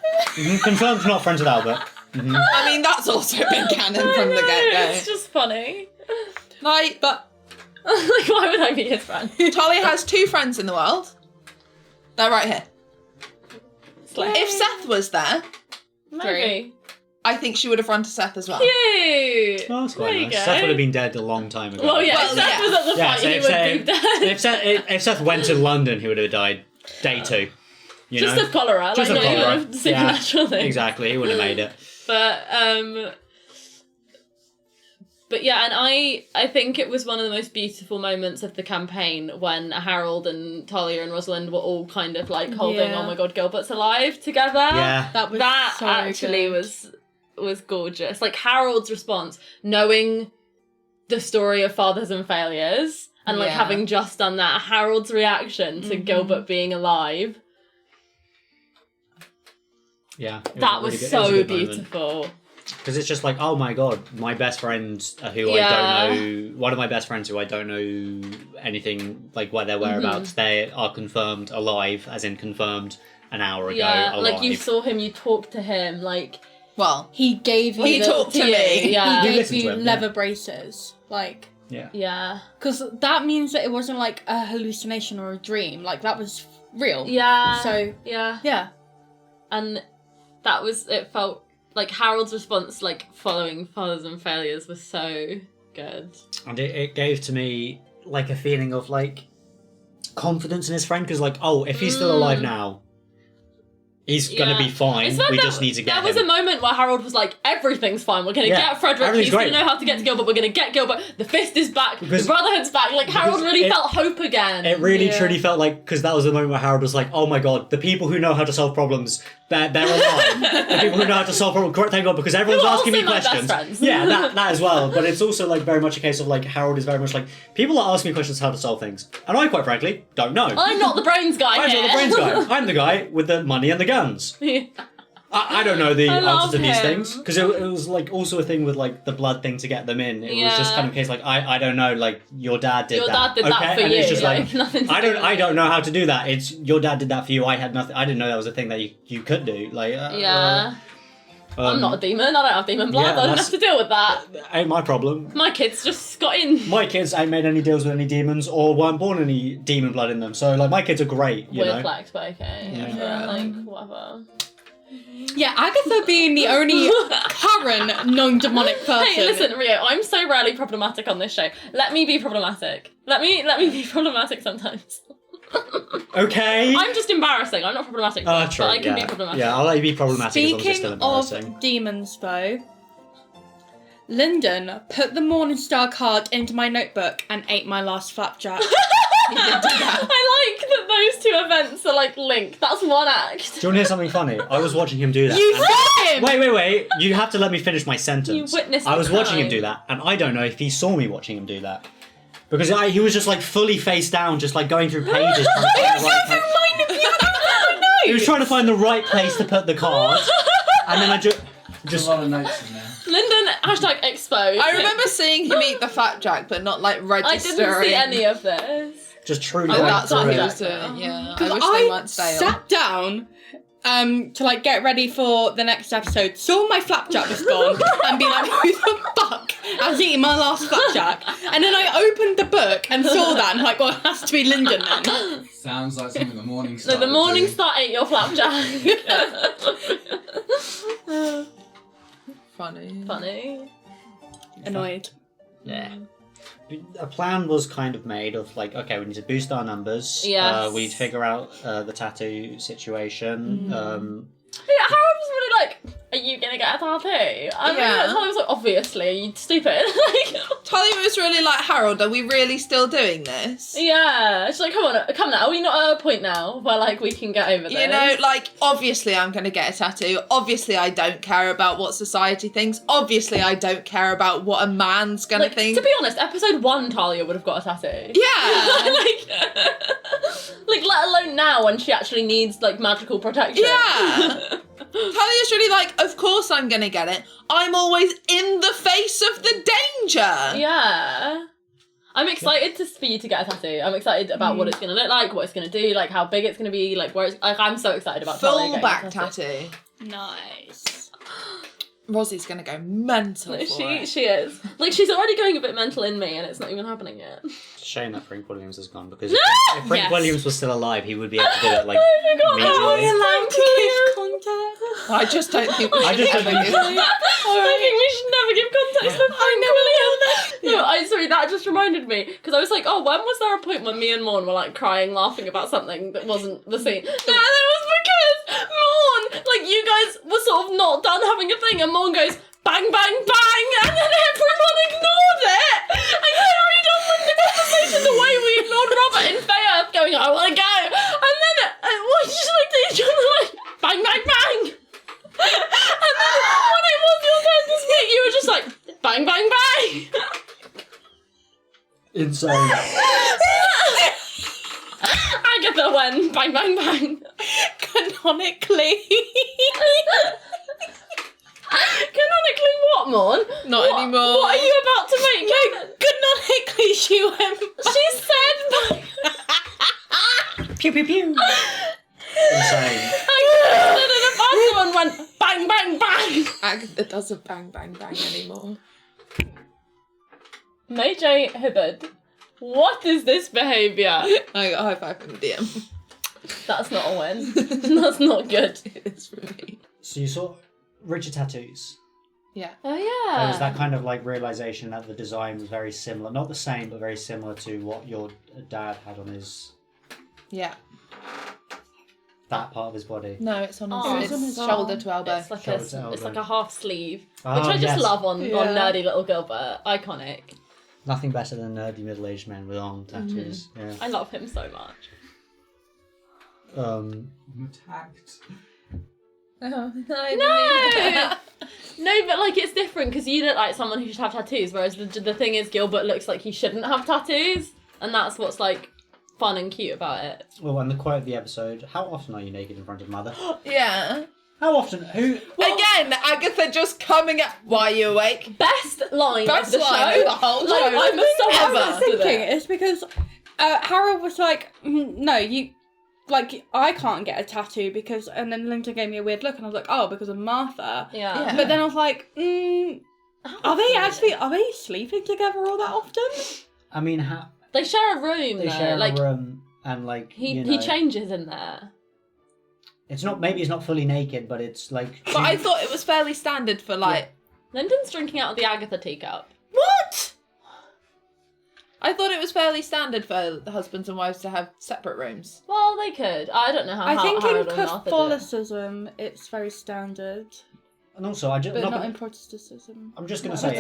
Confirmed not friends with Albert. I mean, that's also been canon from the It's get-go. just funny. Like, but Like, why would I be his friend? Talia has 2 friends in the world. They're right here. If Seth was there, Maybe. I think she would have run to Seth as well. Cute. Oh, that's There quite you nice. go. Seth would have been dead a long time ago. Well, yeah, Well, if Seth yeah. was at the Yeah, fight, so he if would be dead. if Seth went to London, he would have died day 2. You Just know? of cholera. Just like, of not even cholera. of supernatural things. Exactly, he would have made it. But yeah, and I think it was one of the most beautiful moments of the campaign when Harold and Talia and Rosalind were all kind of like holding, Yeah. oh my god, Gilbert's alive together. Yeah. That was That so actually good. was gorgeous. Like Harold's response, knowing the story of fathers and failures, and like Yeah. having just done that, Harold's reaction to Gilbert being alive. Yeah. That was so beautiful. Because it's just like, oh my god, my best friend who Yeah. I don't know, one of my best friends who I don't know anything, like what their whereabouts, they are confirmed alive, as in confirmed an hour ago, Yeah, alive. like you saw him, you talked to him, like Well, He gave you He the- talked to you, me. yeah. He You gave listened you to him, leather yeah. braces. Like, Yeah. Yeah. because that means that it wasn't like a hallucination or a dream. Like, that was real. Yeah. So, yeah. yeah. And that was, it felt like Harold's response, like following fathers and failures, was so good. And it gave to me like a feeling of like confidence in his friend, because like, oh, if he's still alive now, he's gonna Yeah. be fine. It's like We that- just need to get There was him. a moment where Harold was like, everything's fine, we're gonna Yeah, get Frederick, everything's he's gonna great. know how to get to Gilbert, we're gonna get Gilbert, the fist is back, Because- the Brotherhood's back, like Harold because really it- felt hope again. It really Yeah. truly felt like, because that was the moment where Harold was like, oh my god, the people who know how to solve problems, they're alive. The people who know how to solve problems, thank god, because everyone's Who are asking me also my best questions. friends. Yeah, that as well. But it's also like very much a case of like, Harold is very much like, people are asking me questions how to solve things. And I quite frankly don't know. I'm not the brains guy I'm here. not the brains guy. I'm the guy with the money and the guns. I don't know the I love answers to these him. things, because it was like also a thing with like the blood thing to get them in. It was just Yeah. kind of a case like, I don't know, like your dad did Your that. dad did that for and you, it's just like, nothing to I do don't with I you. don't know how to do that. It's your dad did that for you. I had nothing. I didn't know that was a thing that you could do. Like Yeah. I'm not a demon, I don't have demon blood, yeah, I don't that's- have to deal with that. ain't my problem. My kids just got in. My kids ain't made any deals with any demons or weren't born any demon blood in them. So like my kids are great, you Weird know. flex, but okay. Yeah. Like, whatever. Yeah, Agatha being the only current non-demonic person. Hey, listen, Rio, I'm so rarely problematic on this show. Let me be problematic. Let me be problematic sometimes. Okay. I'm just embarrassing. I'm not problematic. True. But I can be problematic. Yeah, I'll let you be problematic as long as it's Speaking still of embarrassing. demons, though, Lyndon put the Morningstar card into my notebook and ate my last flapjack. He did do that. I like that those two events are like linked. That's one act. Do you want to hear something funny? I was watching him do that. You and- saw him! Wait. You have to let me finish my sentence. You witnessed I was the watching him crime. do that, and I don't know if he saw me watching him do that. Because he was just like fully face down, just like going through pages trying to find the right place. He was trying to find the right place to put the card, and then I There's just a lot of notes in there. Lyndon, hashtag exposed. I remember seeing him eat the flapjack, but not like I registering. didn't see any of this. just truly Oh, went that's through what he it. was doing. Yeah, I Because wish they weren't stale. sat down to like get ready for the next episode, saw my flapjack was gone, and be like, who the fuck has eaten my last flapjack? And then I opened the book and saw that and like, well, it has to be Lyndon then. Sounds like something the morning So star. the would morning do. star ate your flapjack. Funny. Annoyed. Yeah. A plan was kind of made of like, okay, we need to boost our numbers. Yes. We need to figure out the tattoo situation. Yeah, Harold was really like, are you gonna get a tattoo? I mean, Yeah. that's how I was like, obviously, are you stupid? Like, Talia was really like, Harold, are we really still doing this? yeah. She's like, come now, are we not at a point now where like we can get over this? You know, like, obviously I'm going to get a tattoo. Obviously I don't care about what society thinks. Obviously I don't care about what a man's going to like, think. to be honest, episode 1 Talia would have got a tattoo. Yeah. like, let alone now when she actually needs like magical protection. Yeah. Talia's really like, of course I'm going to get it. I'm always in the face of the danger. Yeah. I'm excited for you to get a tattoo. I'm excited about what it's going to look like, what it's going to do, like how big it's going to be, like where it's... Like, I'm so excited about Talia Full getting back a tattoo. tattoo. Nice. Rossie's going to go mental for it. She is. Like, she's already going a bit mental in me and it's not even happening yet. Shame that Frank Williams is gone because if Frank Yes. Williams was still alive, he would be able to do it like I forgot how immediately. Allowed to give context. I just don't think we I should just don't ever think- give- I think we should never give context to Frank Williams. No, sorry, that just reminded me because I was like, oh, when was there a point when me and Morne were like crying, laughing about something that wasn't the scene? No, it was because Morne, like you guys were sort of not done having a thing, and Morne goes bang, bang, bang, and then everyone ignored it and carried on with the conversation the way we ignored Robert in Fayeearth going, I want to go, and then we just looked at each other like bang, bang, bang. And then when it was your turn to speak, you were just like, bang, bang, bang. Insane. Agatha went, bang, bang, bang. Canonically. Canonically what, Morne? Not What- anymore. What are you about to make? Canonically, she went. She said bang. Pew pew pew. Insane. Agatha stood in the bathroom and went, bang, bang, bang. Agatha doesn't bang, bang, bang anymore. Maijai Hibbard, what is this behaviour? I got a high five from the DM. That's not a win. That's not good. It is for me. So you saw Richard tattoos. Yeah. Oh There was yeah. that kind of like realization that the design was very similar, not the same, but very similar to what your dad had on his Yeah. that part of his body. No, it's on his, Oh, it's it's on his shoulder to elbow. It's like Shoulder a, to elbow. it's like a half sleeve, Oh, which I just yes. love on Yeah. nerdy little Gilbert. Iconic. Nothing better than nerdy middle-aged men with long tattoos. I love him so much. Yeah. I'm attacked. Oh, No, no, but like it's different because you look like someone who should have tattoos, whereas the thing is Gilbert looks like he shouldn't have tattoos, and that's what's like fun and cute about it. Well, and the quote of the episode: "How often are you naked in front of mother?" Yeah. How often? Who? Again, Agatha just coming up. Why are you awake? Best line Best of the line show. of the whole Like, show. I'm so Ever. I was obsessed with thinking it. it's because Harold was like, no, you, like, I can't get a tattoo because, and then Lyndon gave me a weird look, and I was like, oh, because of Martha. Yeah. Yeah. But then I was like, are they sleeping together all that often? I mean, They share a room they though. share Like a room, and like he you know, changes in there. it's not maybe it's not fully naked, but it's like. But I thought it was fairly standard for like. Lyndon's drinking out of the Agatha teacup. What? I thought it was fairly standard for the husbands and wives to have separate rooms. Well, they could. I don't know how. I think in Harold and Martha do it. Catholicism it's very standard, And also, but not in Protestantism. I'm just gonna say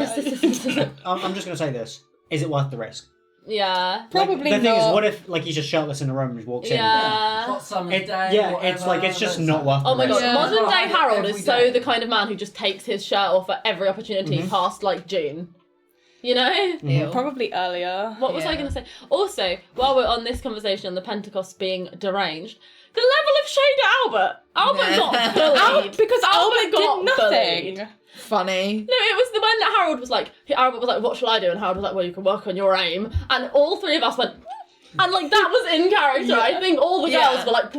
I'm just gonna say this. Is it worth the risk? Yeah. Probably the thing is, not. what if like he's just shirtless in a room and just walks in? Hot summer's It, day. yeah, whatever, it's like it's just that's not worth the Oh my risk. god, Yeah. modern day Right, Harold every is so day. the kind of man who just takes his shirt off at every opportunity past like June. You know? Ew. Probably earlier. What was I Yeah. going to say? Also, while we're on this conversation on the Pentecost being deranged, the level of shade at Albert. Albert got bullied. Because Albert got did nothing. bullied. Funny. No, it was the one that Harold was like, what shall I do? And Harold was like, well, you can work on your aim. And all three of us went, and like that was in character. Yeah. I think all the girls Yeah. were like,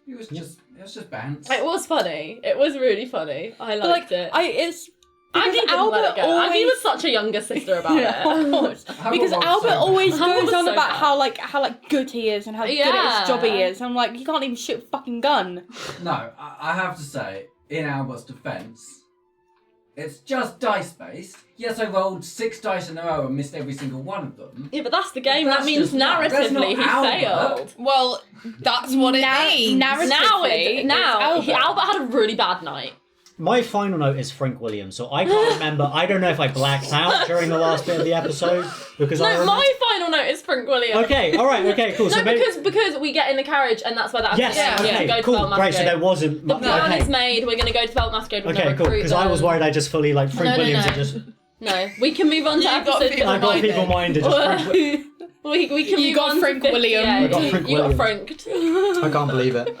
It was just bounce. it was funny. It was really funny. I But liked like, it. it's because Andy didn't Albert let it go. always. Andy was such a younger sister about Yeah, it. of course. How Because about Albert so always bad? How goes on so about bad? how good he is and how good at Yeah. his job he is. I'm like, you can't even shoot a fucking gun. No, I have to say, in Albert's defence, it's just dice based. Yes, I rolled 6 dice in a row and missed every single one of them. Yeah, but that's the game. That's That means just not- that's not narratively he Albert. failed. Well, that's what it means. Narratively, Now, it's Albert had a really bad night. My final note is Frank Williams, so I can't remember. I don't know if I blacked out during the last bit of the episode because I No, remember. my final note is Frank Williams. Okay, all right, okay, cool. No, so maybe... because we get in the carriage and that's where that Yes, happens. okay, to go to cool, Belt great. So Masquerade. there wasn't. The plan okay. is made. We're going to go to Belt Masquerade. We're Okay, going to cool. recruit Because I was them. worried I just fully like Frank No, no, Williams no. had just. No, we can move on to You got episode people I got 58. feeble-minded. Just Frank... We can You move got on Frank to William. 58. I got Frank You got William. franked. I can't believe it.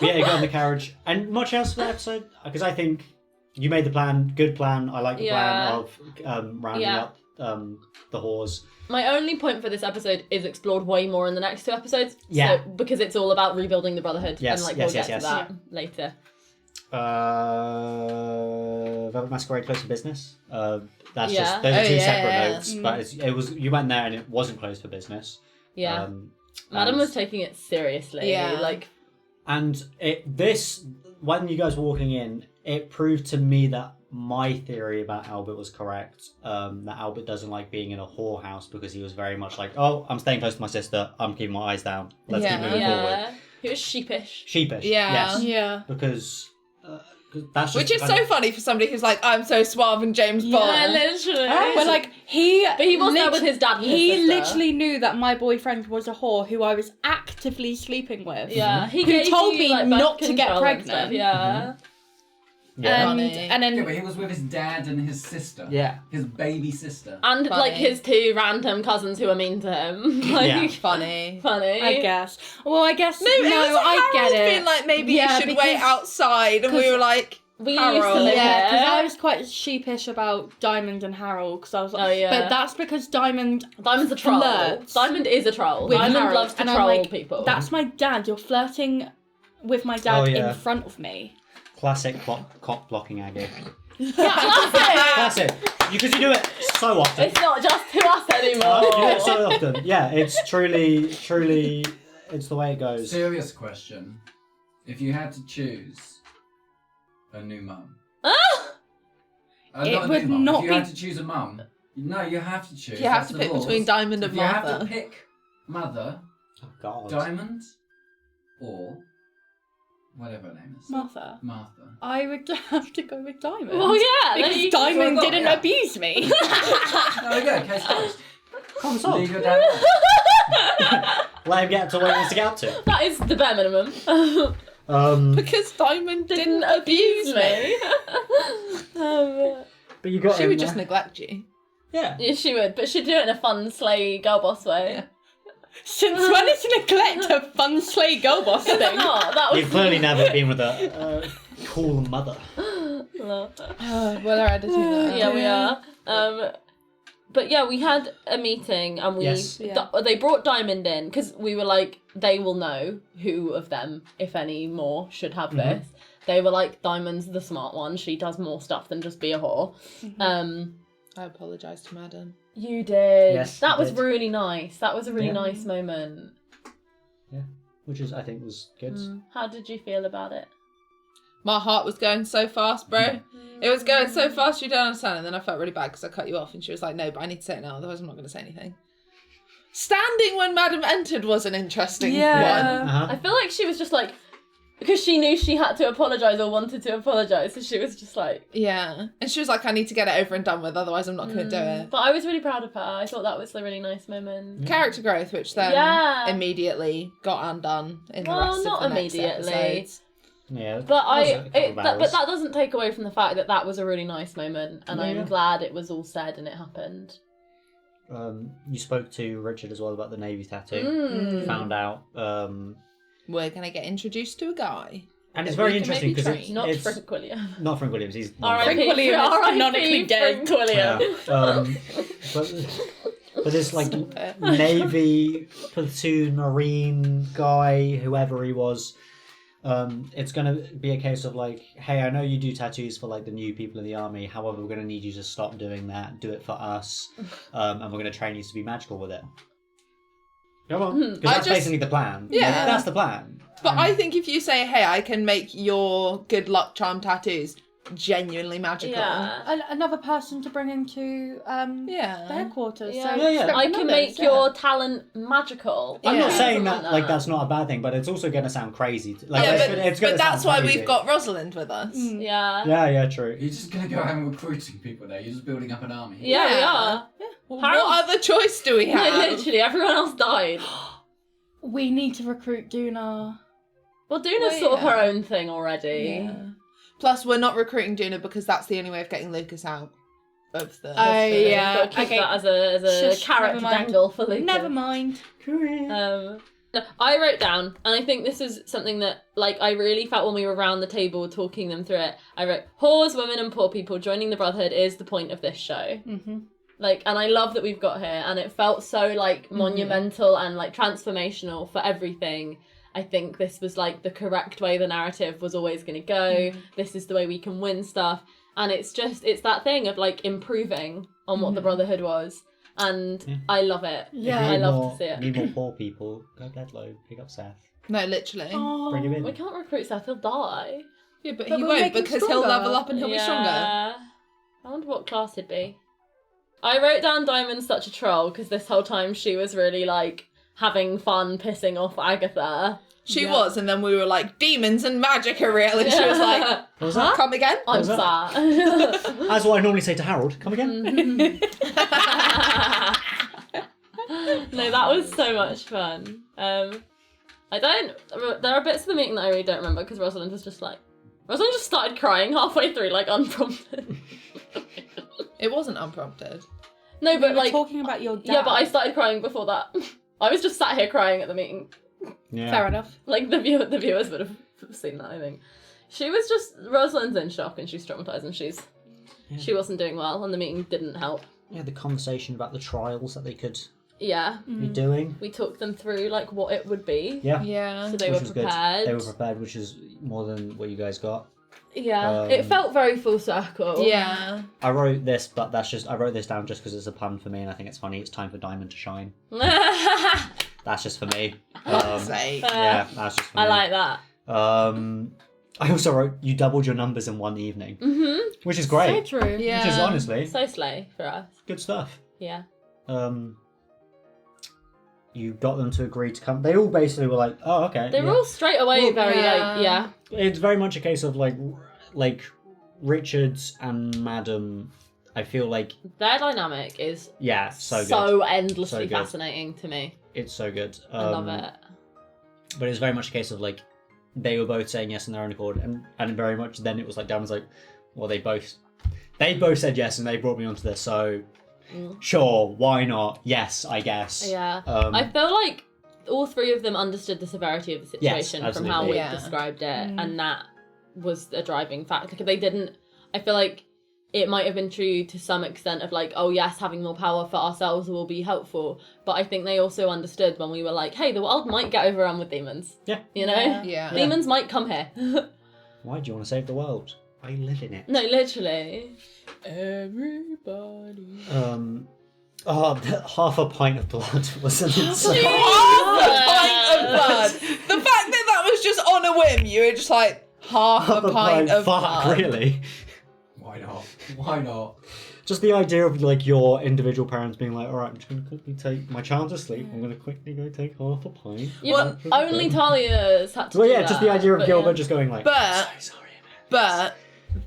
Yeah, you got in the carriage. And much else for the episode? Because I think you made the plan. Good plan. I like the Yeah. plan of rounding Yeah. up the whores. My only point for this episode is explored way more in the next 2 episodes. Yeah. So, because it's all about rebuilding the Brotherhood. Yes, and like yes, we'll get yes, to yes. that later. Velvet Masquerade closed for business. That's Yeah. just those are Oh, two yeah, separate yeah. notes. But it was you went there and it wasn't closed for business. Yeah. Madam and- was taking it seriously. Yeah. Like, And when you guys were walking in, it proved to me that my theory about Albert was correct. That Albert doesn't like being in a whorehouse because he was very much like, oh, I'm staying close to my sister. I'm keeping my eyes down. Let's keep Yeah. moving forward. yeah. He was sheepish. Sheepish. Yeah. Yes. Yeah. Because that's just, Which is so funny for somebody who's like, I'm so suave and James Yeah, Bond. literally. But like he, But he was there with his dad and his He sister. literally knew that my boyfriend was a whore who I was actively sleeping with. Yeah, he Who gave told you, me like, not birth to get control and pregnant. stuff, Yeah. Yeah. And Funny. and Yeah, then but he was with his dad and his sister. Yeah. His baby sister. And Funny. like his 2 random cousins who are mean to him. Like, Yeah. Funny. funny. I guess. Well, I guess No, it was I get Harold it. being like, maybe Yeah, you should because- wait outside, and we were like, We used to Harold. live Yeah, because I here. was quite sheepish about Diamond and Harold because I was like, Oh, yeah. but that's because Diamond Diamond's a troll. flirts Diamond is a troll. with Diamond Harold, loves to and I'm troll like, people. That's my dad. You're flirting with my dad Oh, yeah. in front of me. Classic cock blocking Aggie. Classic. Classic. Because you do it so often. It's not just to us anymore. You do it so often. Yeah, it's truly, it's the way it goes. Serious question. If you had to choose a new mum. It not a would new mum. not If you be- had to choose a mum. No, you have to choose. you have That's to the pick rules. between Diamond and If you have Martha. to pick mother, Oh, God. Diamond, or whatever her name is. Martha. Martha. I would have to go with Diamond. Well, yeah. There Because you Diamond go, didn't yeah. abuse me. There we go, case closed. Come on, Leave your dad alone. let him get to where he wants to get up to. That is the bare minimum. Because Diamond didn't abuse me. But you got She him would there. just neglect you. Yeah. Yeah, she would, but she'd do it in a fun, slay, girl boss way. Yeah. Since when is neglect a fun slay girl boss thing? Oh, that was You've clearly never been with a cool mother. No. Well, they're editing that. Yeah, we are. But yeah, we had a meeting and we Yes. Yeah. they brought Diamond in because we were like, they will know who of them, if any more, should have this. They were like, Diamond's the smart one. She does more stuff than just be a whore. I apologise to Madam. You did. Yes, that you was did. really nice. That was a really Yeah. nice moment. Which is, I think, was good. How did you feel about it? My heart was going so fast, bro. It was going so fast you don't understand. And then I felt really bad because I cut you off and she was like, no, but I need to say it now, otherwise I'm not going to say anything. Standing when Madam entered was an interesting one. Uh-huh. I feel like she was just like, because she knew she had to apologise or wanted to apologise, so she was just like... Yeah. And she was like, I need to get it over and done with, otherwise I'm not going to do it. But I was really proud of her. I thought that was a really nice moment. Character growth, which then immediately got undone in the rest of the not next immediately. episodes. Yeah. But but but that doesn't take away from the fact that that was a really nice moment, and I'm glad it was all said and it happened. You spoke to Richard as well about the navy tattoo. Found out. We're going to get introduced to a guy. And it's very we can interesting maybe because train. Not it's Frank William. not Frank Williams. He's R.I.P. Frank William is R.I.P. canonically dead. Frank William. But this like navy platoon marine guy, whoever he was. It's gonna be a case of like, hey, I know you do tattoos for like the new people in the army. However, we're gonna need you to stop doing that. Do it for us, and we're gonna train you to be magical with it. Come on, because that's basically the plan. Yeah. Like, that's the plan. But I think if you say, hey, I can make your good luck charm tattoos genuinely magical. Yeah. Another person to bring into the headquarters. Yeah. So Yeah. I can make your talent magical. I'm not Yeah. saying that like that's not a bad thing, but it's also gonna sound crazy. Like, it's gonna but that's sound why crazy. we've got Rosalind with us. Yeah. Yeah, true. You're just gonna go around recruiting people there. You're just building up an army. Yeah, we are. Well, Harold- what other choice do we No, have? literally, everyone else died. we need to recruit Duna. Well, Duna's sort of her own thing already. Yeah. Plus, we're not recruiting Duna because that's the only way of getting Lucas out of the... Oh, yeah. Got to keep Okay. that as a Shush, carrot never to mind. dangle for Lucas. Never mind. I wrote down, and I think this is something that, like, I really felt when we were around the table talking them through it. I wrote, whores, women, and poor people joining the Brotherhood is the point of this show. Mm-hmm. Like, and I love that we've got here, and it felt so, like, monumental and, like, transformational for everything. I think this was, like, the correct way the narrative was always going to go. This is the way we can win stuff. And it's that thing of, like, improving on what the Brotherhood was. And I love it. Yeah. I love to see it. Need more poor people. Go Deadlow. Pick up Seth. No, literally. Bring him in. We can't recruit Seth, he'll die. Yeah, but But he we'll won't make him because he'll stronger. level up and he'll be stronger. I wonder what class he'd be. I wrote down Diamond's such a troll because this whole time she was really, like, having fun pissing off Agatha. She was, and then we were like, demons and magic are real, and she was like, What was that? come again? I'm was that? sad. That's what I normally say to Harold. Come again. No, that was so much fun. There are bits of the meeting that I really don't remember because Rosalind just started crying halfway through, like, unprompted. It wasn't unprompted. No, but, We were like, talking about your dad. yeah, but I started crying before that. I was just sat here crying at the meeting. Yeah. Fair enough. Like, the viewers would have seen that, I think. Rosalind's in shock and she's traumatised and she wasn't doing well and the meeting didn't help. Yeah, the conversation about the trials that they could Yeah. be doing. We talked them through, like, what it would be. Yeah. Yeah. So they Which were was good. prepared. They were prepared, which is more than what you guys got. Yeah. It felt very full circle. Yeah. I wrote this, but I wrote this down just because it's a pun for me and I think it's funny. It's time for Diamond to shine. That's just for me. Sake. Yeah, that's just for me. I like that. I also wrote, you doubled your numbers in one evening. Mm-hmm. Which is So great. true. Yeah. Which is honestly So slay for us. good stuff. Yeah. You got them to agree to come. They all basically were like, oh, okay. They were yeah. all straight away Well, very, like, yeah. It's very much a case of like Richards and Madam. I feel like Their dynamic is so good. endlessly So good. fascinating to me. It's so good. I love it. But it's very much a case of like they were both saying yes in their own accord, and very much then it was like Diamond's like, well, they both said yes and they brought me onto this, so sure, why not? Yes, I guess. Yeah. I feel like all three of them understood the severity of the Yes, situation from how absolutely. we Yeah. described it, and that was a driving factor. They didn't. I feel like it might have been true to some extent of like, oh yes, having more power for ourselves will be helpful. But I think they also understood when we were like, hey, the world might get overrun with demons. Yeah. You know? Yeah. Demons might come here. Why do you want to save the world? I live in it. No, literally. Everybody. Half a pint of blood was an insult. Half a pint of blood. The fact that was just on a whim, you were just like, half a pint of fuck, blood. really? Why not? Why not? Just the idea of like your individual parents being like, all right, I'm just gonna quickly take my child's asleep. I'm gonna quickly go take half a pint. Yeah, but only Talia's had to Well, do yeah, that, just the idea of but Gilbert yeah. just going like, But- I'm so sorry about this.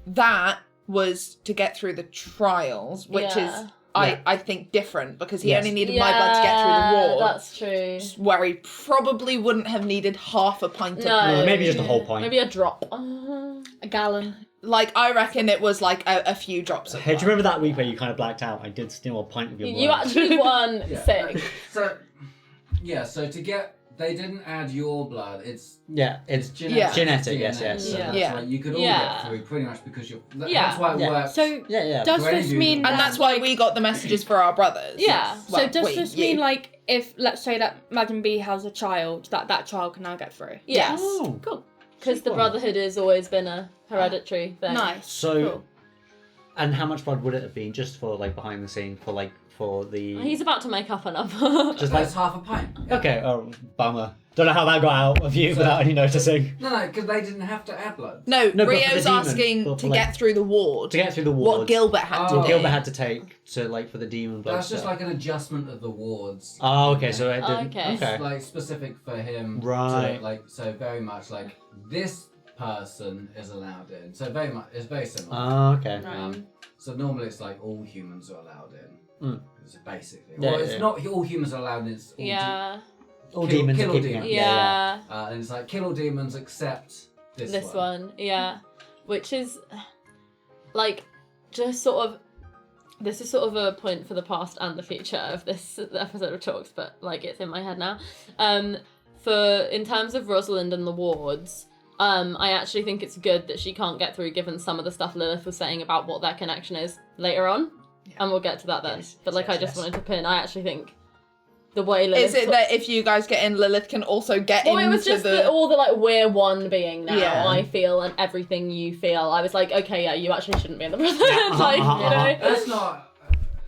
But that was to get through the trials, which Yeah. is I think different because he Yes. only needed my blood to get through the ward. That's true. Where he probably wouldn't have needed half a pint of No, blood. maybe just a whole pint. Maybe a drop. A gallon. Like, I reckon it was like a few drops of Hey, blood. do you remember that week where you kind of blacked out? I did steal a pint of your blood. You actually won Yeah. sick. So to get, they didn't add your blood. It's Yeah, it's genetic. genetic, yes, DNA, yes. So Yeah. that's Yeah. why you could all Yeah. get through pretty much because you're. Yeah. That's why it Yeah. works. So Yeah. does When this you- mean And that, that's why we got the messages for our brothers. Yeah. Well, so does we, this you. mean like if let's say that Madam B has a child, that child can now get through? Yes. Oh. Cool. Because the Super. Brotherhood has always been a hereditary thing. Nice. So, Cool. and how much blood would it have been just for like behind the scene for the? He's about to make up a number. Just like That's half a pint. okay, oh bummer. Don't know how that got out of you So- without any noticing. No, because they didn't have to add blood. No, No, but for Rio's the demon, asking but for, to like- get through the ward. To get through the wards, What Gilbert had to what do. Gilbert had to take to like for the demon blood. That's just stuff. like an adjustment of the wards. Oh, okay, so it didn't. Okay. It's like specific for him. Right. To, like so very much like this person is allowed in. So very much it's very similar. Oh, okay. Right. So normally it's like all humans are allowed in. Mm. It's basically. Yeah, well, yeah, it's yeah. not all humans are allowed in. It's all Yeah. All Kill- demons kill are all keeping demons. it. Yeah. and it's like kill all demons except this one. Yeah. Which is like just sort of this is sort of a point for the past and the future of this episode of Talks, but like it's in my head now. For in terms of Rosalind and the wards, I actually think it's good that she can't get through given some of the stuff Lilith was saying about what their connection is later on. And we'll get to that then. Yes, but like yes, I just yes. wanted to pin, I actually think the way Lilith Is it that if you guys get in, Lilith can also get well, into it was just the... all the like we're one being now. Yeah. I feel and everything you feel. I was like, okay, yeah, you actually shouldn't be in the Brotherhood. Yeah, like, uh-huh. you know. That's not.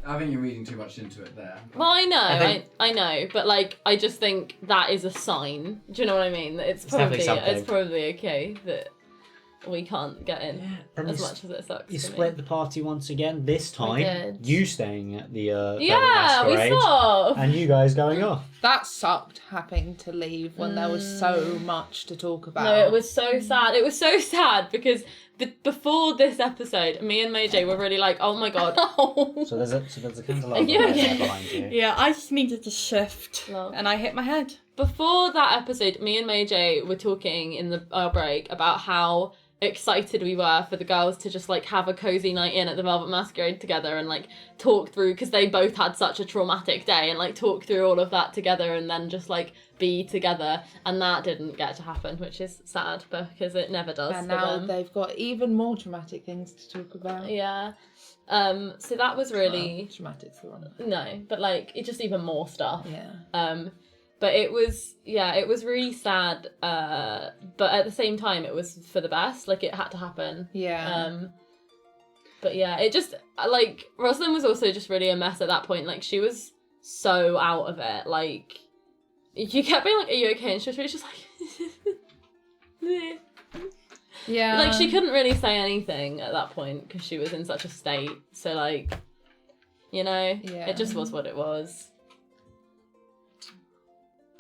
I think you're reading too much into it there. Well, I know, I think- I know, but like, I just think that is a sign. Do you know what I mean? That it's definitely probably something. it's probably okay that we can't get in And as you much as it sucks. You for split me. the party once again. This time, did. you staying at the Yeah, we Masquerade, saw. and you guys going off. That sucked having to leave when there was so much to talk about. No, it was so sad. It was so sad because before this episode, me and Maijai were really like, oh my god. So there's a candelabra Are you there okay? behind you. Yeah, I just needed to shift, Love. and I hit my head. Before that episode, me and Maijai were talking in our break about how excited we were for the girls to just like have a cozy night in at the Velvet Masquerade together and like talk through, because they both had such a traumatic day, and like talk through all of that together and then just like be together, and that didn't get to happen, which is sad because it never does. And for now them. they've got even more traumatic things to talk about. Yeah. So that was really Well, traumatic's the wrong word. no, but like it's just even more stuff. Yeah. But it was really sad. But at the same time, it was for the best. Like it had to happen. Yeah. But yeah, it just like Rosalind was also just really a mess at that point. Like she was so out of it. Like you kept being like, "Are you okay?" And she was really just like, yeah. like she couldn't really say anything at that point because she was in such a state. So like, you know, Yeah. it just was what it was.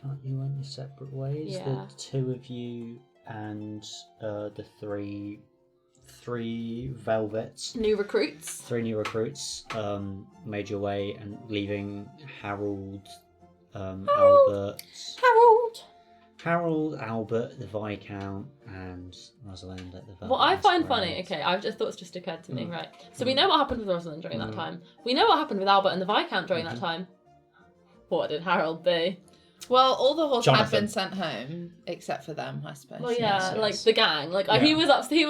Aren't you went your separate ways? Yeah. The two of you and the three velvets, New recruits. 3 new recruits, made your way and leaving Harold, Albert, Albert, the Viscount, and Rosalind at the Velvet What I find Masquerade. funny, okay, I've just thoughts just occurred to me, Mm. right? So we know what happened with Rosalind during that time. We know what happened with Albert and the Viscount during that time. What did Harold do? Well, all the horses had Jonathan. been sent home except for them, I suppose. Well, yeah, Yes, like yes. the gang. Like he was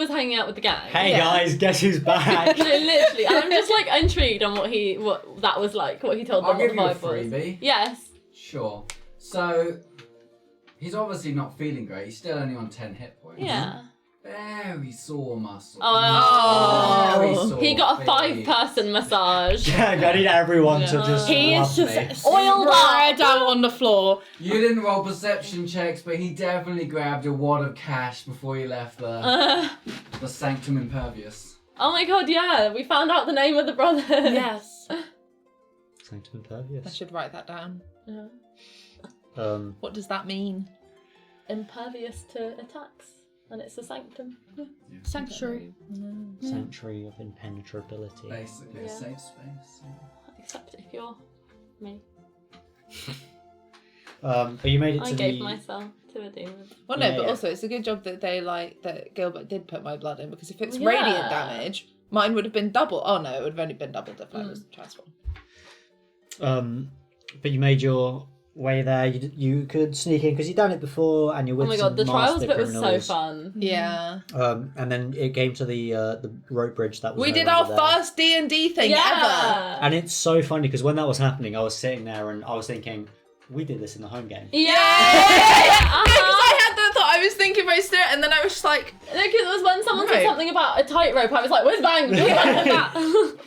hanging out with the gang. Hey Yeah. guys, guess who's back? No, literally. And I'm just like intrigued on what that was like, what he told I'll them, give you a what the vibe was. freebie. Yes. Sure. So he's obviously not feeling great. He's still only on 10 hit points. Yeah. very sore muscles. Oh. Very sore He got a feet. 5-person massage. Yeah, I need everyone to just He is love just me. Oiled up. spread out on the floor. You didn't roll perception checks, but he definitely grabbed a wad of cash before he left the Sanctum Impervious. Oh my god, yeah. We found out the name of the brother. Yes. Sanctum I Impervious. should write that down. Yeah. What does that mean? Impervious to attacks. And it's a sanctum. Sanctuary. Sanctuary of impenetrability. Basically, a Yeah. safe space. Except if you're me. But you made it to I gave the... myself to a demon. Well, no, Yeah, but yeah. also it's a good job that that Gilbert did put my blood in, because if it's Yeah. radiant damage, mine would have been double. Oh no, it would have only been doubled if I was transformed. But you made your way there. You could sneak in because you'd done it before, and you're Oh with my some god, the trials master bit was so criminals. fun. Yeah, And then it came to the rope bridge that was. we no did longer our there. first D&D thing ever. Yeah. And it's so funny because when that was happening, I was sitting there and I was thinking, we did this in the home game. Yeah. Because I had the thought, I was thinking most of it, and then I was just like, No, because it was when someone said Right. something about a tightrope, I was like, whiz bang, whiz bang like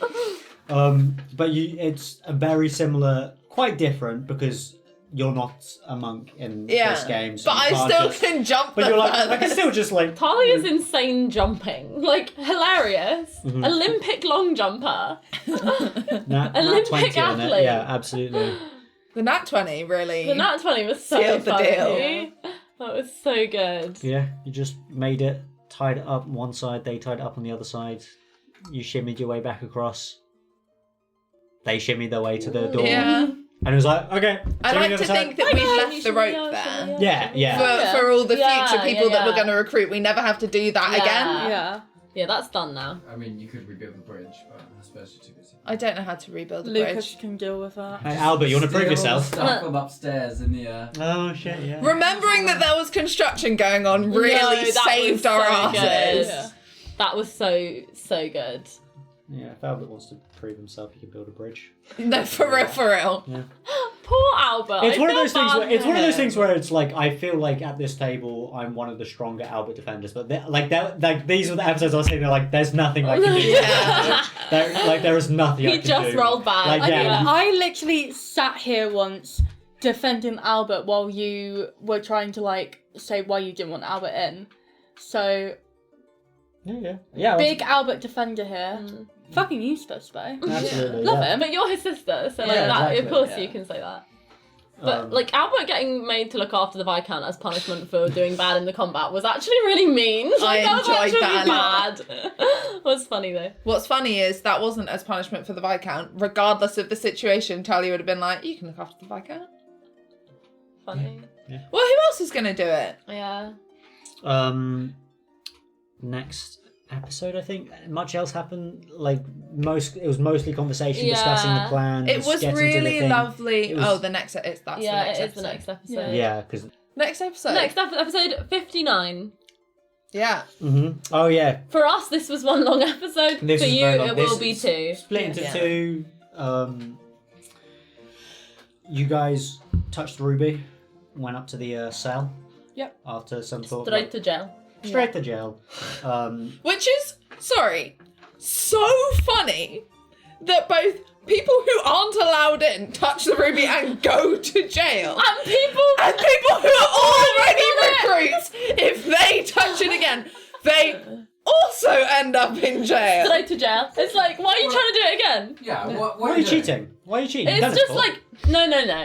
that. But it's a very similar, quite different because you're not a monk in this game. So but you I can't still just- can jump. But the you're like, I furthest. can still just like. Talia's insane jumping. Like, hilarious. Mhm. Olympic long jumper. Nat Olympic 20 on it. athlete. Yeah, absolutely. The Nat 20 really. The Nat 20 was so Sealed the funny. deal. That was so good. Yeah, you just made it, tied it up on one side, they tied it up on the other side. You shimmied your way back across. They shimmied their way to the door. Yeah. And it was like, okay. I shimmy like the to other side. think that we left the rope there. Yeah. For all the Yeah, future people that yeah. we're going to recruit, we never have to do that Yeah. again. Yeah. Yeah, that's done now. I mean, you could rebuild the bridge, but I suppose you're too busy. I don't know how to rebuild the Lucas bridge. can deal with that. Hey, Albert, you want to prove Steal all the yourself? stuff from upstairs in the. Oh, shit, yeah. Remembering that there was construction going on No, really that saved was our so asses. good. That was so good. Yeah, if Albert wants to prove himself, he can build a bridge. No, for real, for real. Poor Albert. It's I one of feel those things. bad Where, it's for one of those him. things where it's like I feel like at this table I'm one of the stronger Albert defenders, but like these were the episodes I was saying. They're like, there's nothing I can do. Yeah. There is nothing I He can just do. rolled back. Like, yeah. I literally sat here once defending Albert while you were trying to like say why you didn't want Albert in. So Yeah. big Albert defender here. Mm. Fucking useless though. Absolutely. Love yeah. him. But you're his sister, so like Yeah, that. exactly, Of course, yeah. you can say that. But Um, like Albert getting made to look after the Viscount as punishment for doing bad in the combat was actually really mean. Like, that was enjoyed actually that bad. It was funny though. What's funny is that wasn't as punishment for the Viscount. Regardless of the situation, Talia would have been like, you can look after the Viscount. Funny. Well, who else is going to do it? Yeah. Next episode, I think. Much else happened. Like it was mostly conversation, discussing the Yeah. plan. It was getting to the really thing. lovely. It was- Oh, the next that's Yeah, the next it is episode. the next episode. Yeah, because. Next episode. Episode 59. Yeah. Oh yeah, For us, this was one long episode. This For was you, very long. it This will be is- two. split into Yeah. two. You guys touched Ruby, went up to the cell. Yep. After some sort of Straight to jail. straight to jail. Which is, sorry, so funny that both people who aren't allowed in touch the ruby and go to jail. And people. And people who are already done recruits, if they touch it again, they also end up in jail. Straight to jail. It's like, why are you trying to do it again? Yeah, what Why are you cheating? Why are you cheating? It's That is just cool. like no.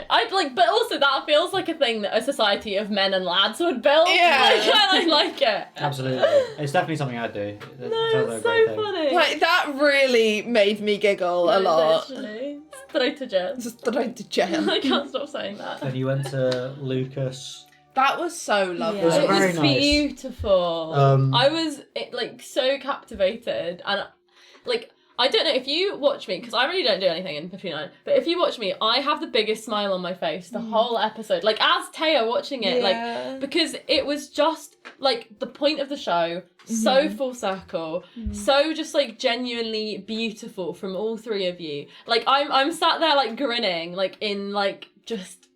I'd like, but also that feels like a thing that a society of men and lads would build. Yeah. Like, I like it. Absolutely, it's definitely something I'd do. It No, sounds like a it's great so thing. funny. Like, that really made me giggle a lot. Literally. Straight to jail. Just straight to jail. I can't stop saying that. Then you went to Lucas. That was so lovely. It was It very was nice. beautiful. I was like so captivated, and like I don't know if you watch me because I really don't do anything in 59. But if you watch me, I have the biggest smile on my face the whole episode. Like as Taya watching it, like because it was just like the point of the show, so full circle, so just like genuinely beautiful from all three of you. Like I'm sat there like grinning, like in like just.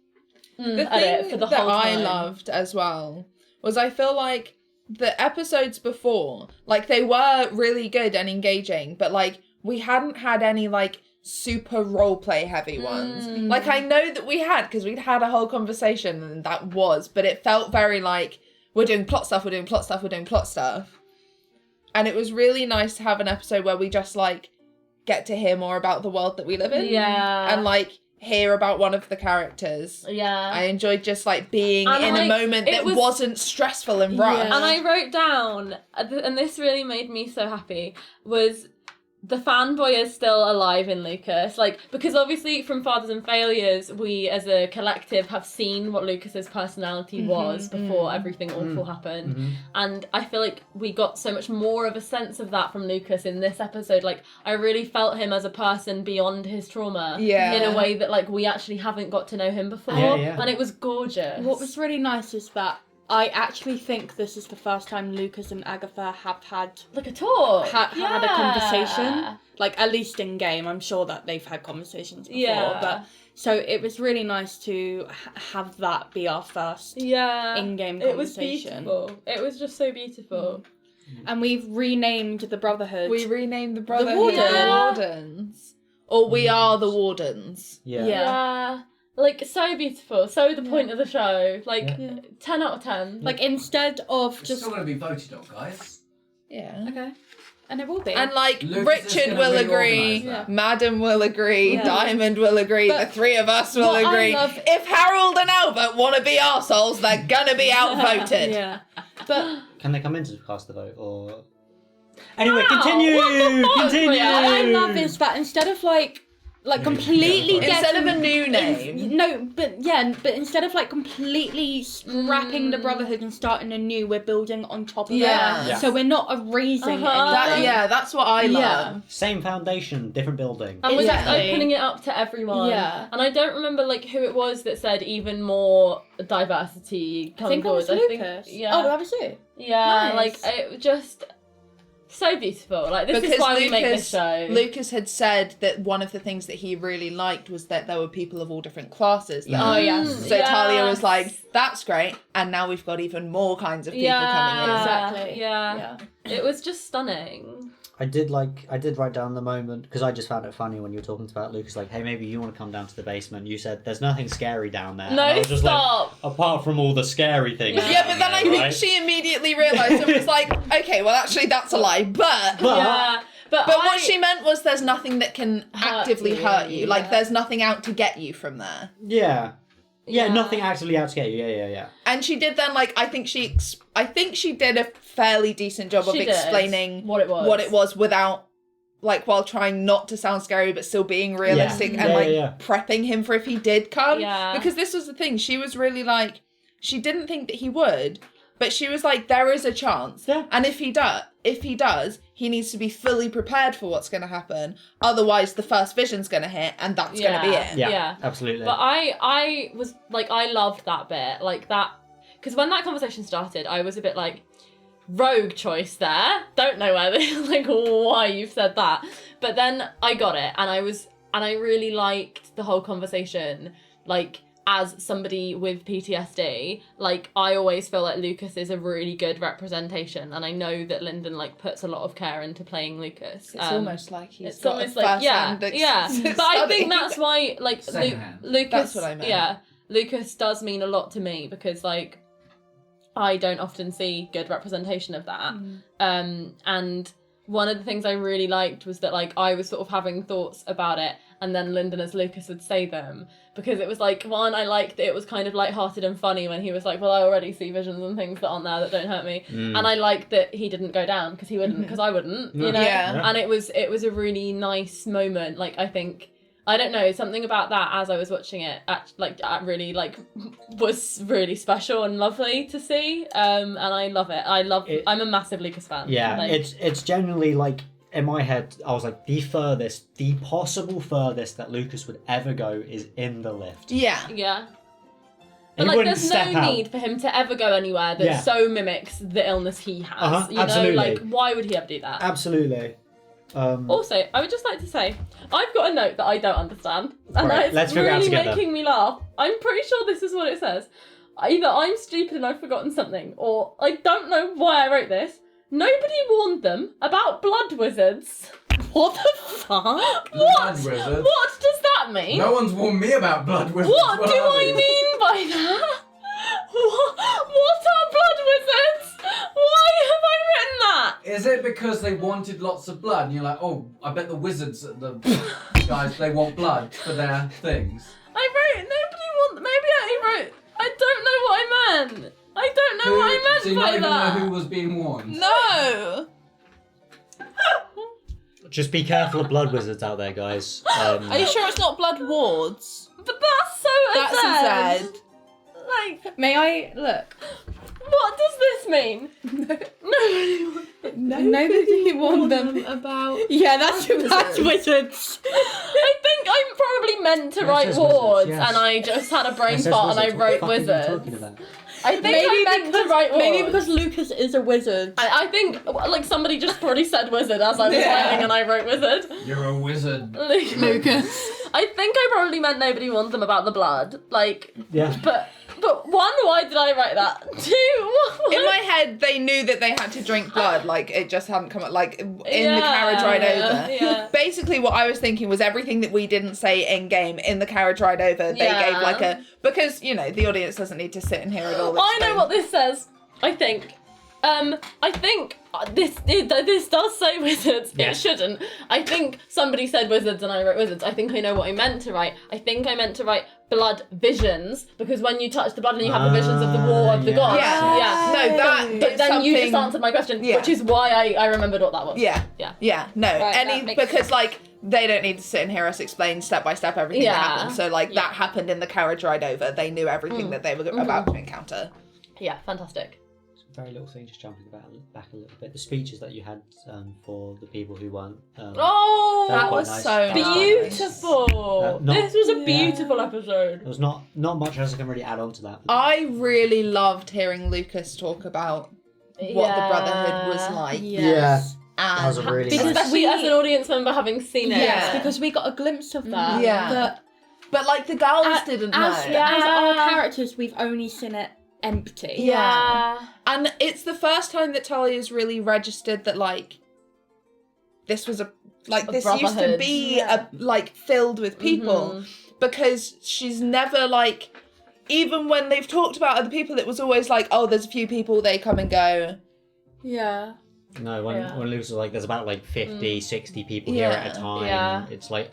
The at it thing for the that whole I time. loved as well was I feel like the episodes before, like, they were really good and engaging, but, like, we hadn't had any, like, super roleplay heavy ones. Like, I know that we had, because we'd had a whole conversation, and that was, but it felt very, like, we're doing plot stuff, we're doing plot stuff, we're doing plot stuff. And it was really nice to have an episode where we just, like, get to hear more about the world that we live in. Yeah. And, like, hear about one of the characters. Yeah. I enjoyed just, like, being And, in like, a moment that wasn't stressful and rushed. And I wrote down, and this really made me so happy, was the fanboy is still alive in Lucas. Like, because obviously from Fathers and Failures, we as a collective have seen what Lucas's personality was before everything awful happened. And I feel like we got so much more of a sense of that from Lucas in this episode. Like, I really felt him as a person beyond his trauma. Yeah. In a way that, like, we actually haven't got to know him before. Yeah. And it was gorgeous. What was really nice is that I actually think this is the first time Lucas and Agatha have had like a talk. had a conversation. Like, at least in game. I'm sure that they've had conversations before. Yeah. But so it was really nice to have that be our first in-game conversation. It was beautiful. It was just so beautiful. And we've renamed the Brotherhood. We renamed the Brotherhood Wardens. Or we are the Wardens. Yeah. Like, so beautiful. So the point of the show. Like, 10 out of 10. Like, instead of It's just... still going to be voted on, guys. Yeah. Okay. And it will be. And, like, Lucas is Richard gonna will reorganise agree, that. Madam will agree, Diamond will agree, But the three of us will what I agree. love- If Harold and Albert want to be arseholes, they're gonna be outvoted. Yeah. But Can they come in to cast the vote, or... Anyway, continue! Continue! what I love is that instead of, like completely Instead of getting... a new name. No, but instead of, like, completely scrapping the Brotherhood and starting anew, we're building on top of Yeah. it. Yeah. So we're not erasing anything. That's what I love. Same foundation, different building. And we're just Exactly. opening it up to everyone. Yeah. And I don't remember, like, who it was that said even more diversity I coming think that was forward. Lucas. Yeah. Oh, that was you. Yeah, Nice. like, it just... So beautiful. Like, this Because is why we make this show. Lucas had said that one of the things that he really liked was that there were people of all different classes there. Oh, yes. So Talia was like, that's great, and now we've got even more kinds of people coming in. Exactly. Yeah. It was just stunning. I did write down the moment, because I just found it funny when you were talking about Lucas, like, hey, maybe you want to come down to the basement. You said, there's nothing scary down there. No, And I was just stop. Like, apart from all the scary things. Yeah, but then I think right? she immediately realised and was like, okay, well, actually, that's a lie, but Yeah. But what she meant was there's nothing that can actively you, hurt you. Like, yeah. there's nothing out to get you from there. Yeah, Yeah. nothing actually out to get you. Yeah. And she did then, like, I think she did a fairly decent job of She did. explaining What it was. without, like, while trying not to sound scary but still being realistic and, Yeah. prepping him for if he did come. Yeah. Because this was the thing, she was really, like, she didn't think that he would, but she was like, there is a chance. Yeah. And if he does, he needs to be fully prepared for what's going to happen. Otherwise, the first vision's going to hit, and that's going to be it. Yeah, absolutely. But I was, like, I loved that bit. Like, that... Because when that conversation started, I was a bit like... rogue choice there. Don't know why you've said that. But then I got it, and I really liked the whole conversation. Like, as somebody with PTSD, like, I always feel like Lucas is a really good representation, and I know that Lyndon, like, puts a lot of care into playing Lucas. It's almost like he's It's got almost a like, first-hand But I think that's why, like, Secondhand. Lucas. That's what I meant. Yeah, Lucas does mean a lot to me because, like, I don't often see good representation of that. And one of the things I really liked was that, like, I was sort of having thoughts about it, and then Lyndon as Lucas would say them, because it was like, one, I liked that it was kind of lighthearted and funny when he was like, well, I already see visions and things that aren't there that don't hurt me. And I liked that he didn't go down, because he wouldn't, because I wouldn't, you know? Yeah. And it was a really nice moment. Like, I think, I don't know, something about that as I was watching it, really, like, was really special and lovely to see. And I love it. I'm a massive Lucas fan. Yeah, Like, it's genuinely, like, in my head, I was like, the possible furthest that Lucas would ever go is in the lift. Yeah. yeah. He But, like, wouldn't there's no step out. need for him to ever go anywhere that Yeah. so mimics the illness he has. You absolutely. know, like, why would he ever do that? Absolutely. Also, I would just like to say, I've got a note that I don't understand, and Right, it's let's figure it out really together. making me laugh. I'm pretty sure this is what it says. either I'm stupid and I've forgotten something, or I don't know why I wrote this. Nobody warned them about blood wizards. What the fuck? What? Blood wizards? What does that mean? No one's warned me about blood wizards. What do are I they? mean by that? What are blood wizards? Why have I written that? Is it because they wanted lots of blood and you're like, oh, I bet the wizards, the guys, they want blood for their things? I wrote, maybe I wrote, I don't know what I meant. I don't know what I meant so you by don't even that. know who was being warned? No. Just be careful of blood wizards out there, guys. Are you sure it's not blood wards? But that's so That's absurd. absurd. Like, May I look? what does this mean? Nobody warned them. about. Yeah, that's wizards. I think I probably meant to Yeah, it write says wards, wizards, yes. and I just had a brain It says fart and I wizards. What the wrote fuck are you wizards. talking about? I think I meant to write wards. Maybe because Lucas is a wizard. I think like somebody just probably said wizard as I was writing, and I wrote wizard. You're a wizard. Lucas. I think I probably meant nobody warned them about the blood. Like, Yeah. but one, why did I write that? Two, what? In my head, they knew that they had to drink blood. Like it just hadn't come up. Like in the Yeah, carriage ride over. yeah. Basically, what I was thinking was everything that we didn't say in game in the carriage ride over. They Yeah. gave like a because the audience doesn't need to sit and hear it all. I know explained. what this says. I think this does say wizards. Yeah. It shouldn't. I think somebody said wizards and I wrote wizards. I think I know what I meant to write. I think I meant to write blood visions because when you touch the blood and you have the visions of the war of the yeah. gods. Yeah. No, that. But is then you just something- answered my question, Yeah. which is why I remembered what that was. Yeah. Yeah. Yeah. No. that makes Because like they don't need to sit and hear us explain step by step everything Yeah. that happened. So like that happened in the carriage ride over. They knew everything that they were about to encounter. Yeah, fantastic. Very little thing, just jumping back a little bit. The speeches that you had for the people who weren't. Oh, That That quite was nice. so nice. beautiful. not- This was a yeah. beautiful episode. There was not much else I can really add on to that. I really loved hearing Lucas talk about what the Brotherhood was like. Yes. That was a really Because nice. Especially as an audience member having seen it. Yeah. Because we got a glimpse of that. Yeah. But But like the girls didn't know. as our characters, we've only seen it empty. Yeah. And it's the first time that Talia's really registered that like this was this used to brotherhood. be filled with people because she's never like even when they've talked about other people it was always like, oh, there's a few people, they come and go. Yeah. No, when Lucas was like, there's about 50, 60 people here Yeah. at a time. Yeah. It's like,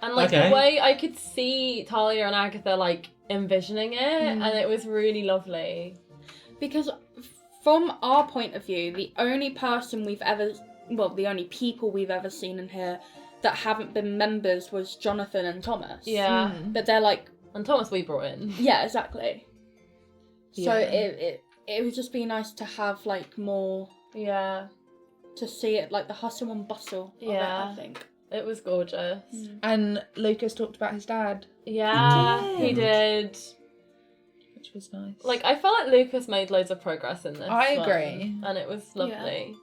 And like Okay. the way I could see Talia and Agatha like envisioning it, and it was really lovely. Because from our point of view, the only people we've ever seen in here that haven't been members was Jonathan and Thomas. Yeah. But they're like, And Thomas we brought in. yeah, exactly. So Yeah. it would just be nice to have more Yeah. to see it, like the hustle and bustle of it, Yeah. I think. It was gorgeous. And Lucas talked about his dad, Yeah, he did. which was nice. Like, I felt like Lucas made loads of progress in this. I one, agree. and it was lovely.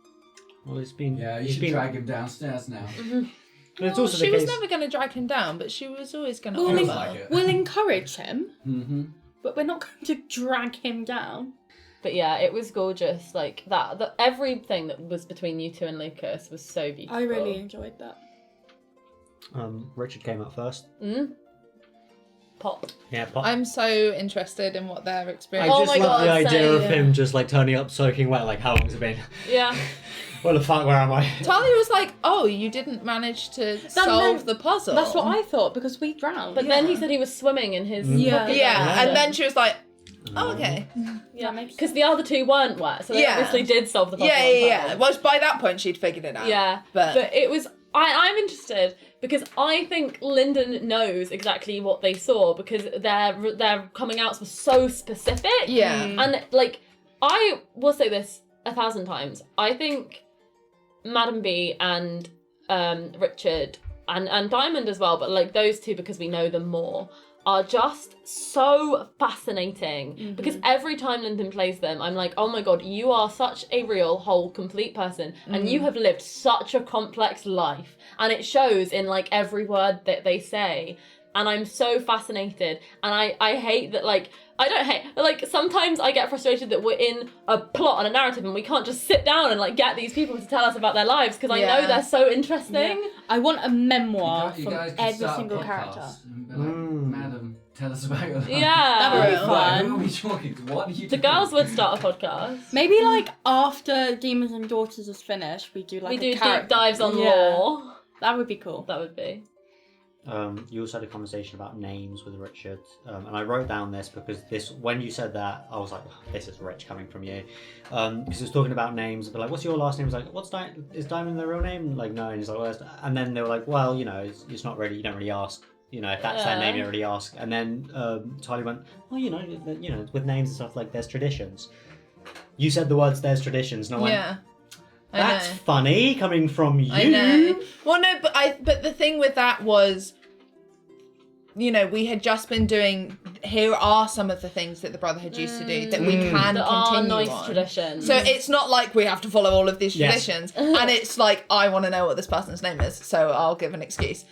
well, it's been. Yeah, you it's should been, drag him downstairs now. But it's also she the was case. never going to drag him down, but she was always going to Well, Feels offer. like it. We'll encourage him, Mm-hmm. but we're not going to drag him down. But yeah, it was gorgeous. Like that everything that was between you two and Lucas was so beautiful. I really enjoyed that. Richard came up first. Pop. Yeah, Pop. I'm so interested in what their I experience. Oh just my love the God, idea of same. him just turning up soaking wet. Like, how long's it been? Yeah. What the fuck? Where am I? Talia was like, "Oh, you didn't manage to solve the puzzle." That's what I thought, because we drowned. But then he said he was swimming in his. Yeah. bucket. Yeah, and then she was like, "Oh, okay." Yeah, makes because the other two weren't wet, so they Yeah. obviously did solve the puzzle. Yeah, on yeah, yeah. time. Well, by that point, she'd figured it out. Yeah, But- it was. I'm interested because I think Lyndon knows exactly what they saw because their coming outs were so specific. Yeah. And I will say this 1,000 times. I think Madam B and Richard and Diamond as well, but those two because we know them more, are just so fascinating because every time Lyndon plays them, I'm like, oh my god, you are such a real, whole, complete person and you have lived such a complex life, and it shows in every word that they say, and I'm so fascinated, and I hate that I don't hate, but like sometimes I get frustrated that we're in a plot and a narrative and we can't just sit down and like get these people to tell us about their lives because I know they're so interesting. Yeah. I want a memoir You from guys could every start a single podcast character. and be like, Madam, tell us about your life. Yeah. That would be Like, fun. who are we talking to? What are you The doing? girls would start a podcast. Maybe like after Demons and Daughters is finished, we do like We a do deep character. dives on Yeah. lore. That would be cool. That would be. You also had a conversation about names with Richard, and I wrote down this because when you said that, I was like, oh, this is rich coming from you, because it was talking about names. But like, what's your last name? I was like, is Diamond their real name? Like, no. And he's like, and then they were like, well, you know, it's not really. You don't really ask. You know, if that's their name, you don't really ask. And then Tyler went, well, you know, with names and stuff like there's traditions. You said the words "there's traditions," and I went, Yeah. that's funny coming from you. I know. Well, no, but the thing with that was, you know, we had just been doing. Here are some of the things that the Brotherhood used to do that we can There are continue nice on. traditions. So it's not like we have to follow all of these Yes. traditions, and it's like I want to know what this person's name is, so I'll give an excuse.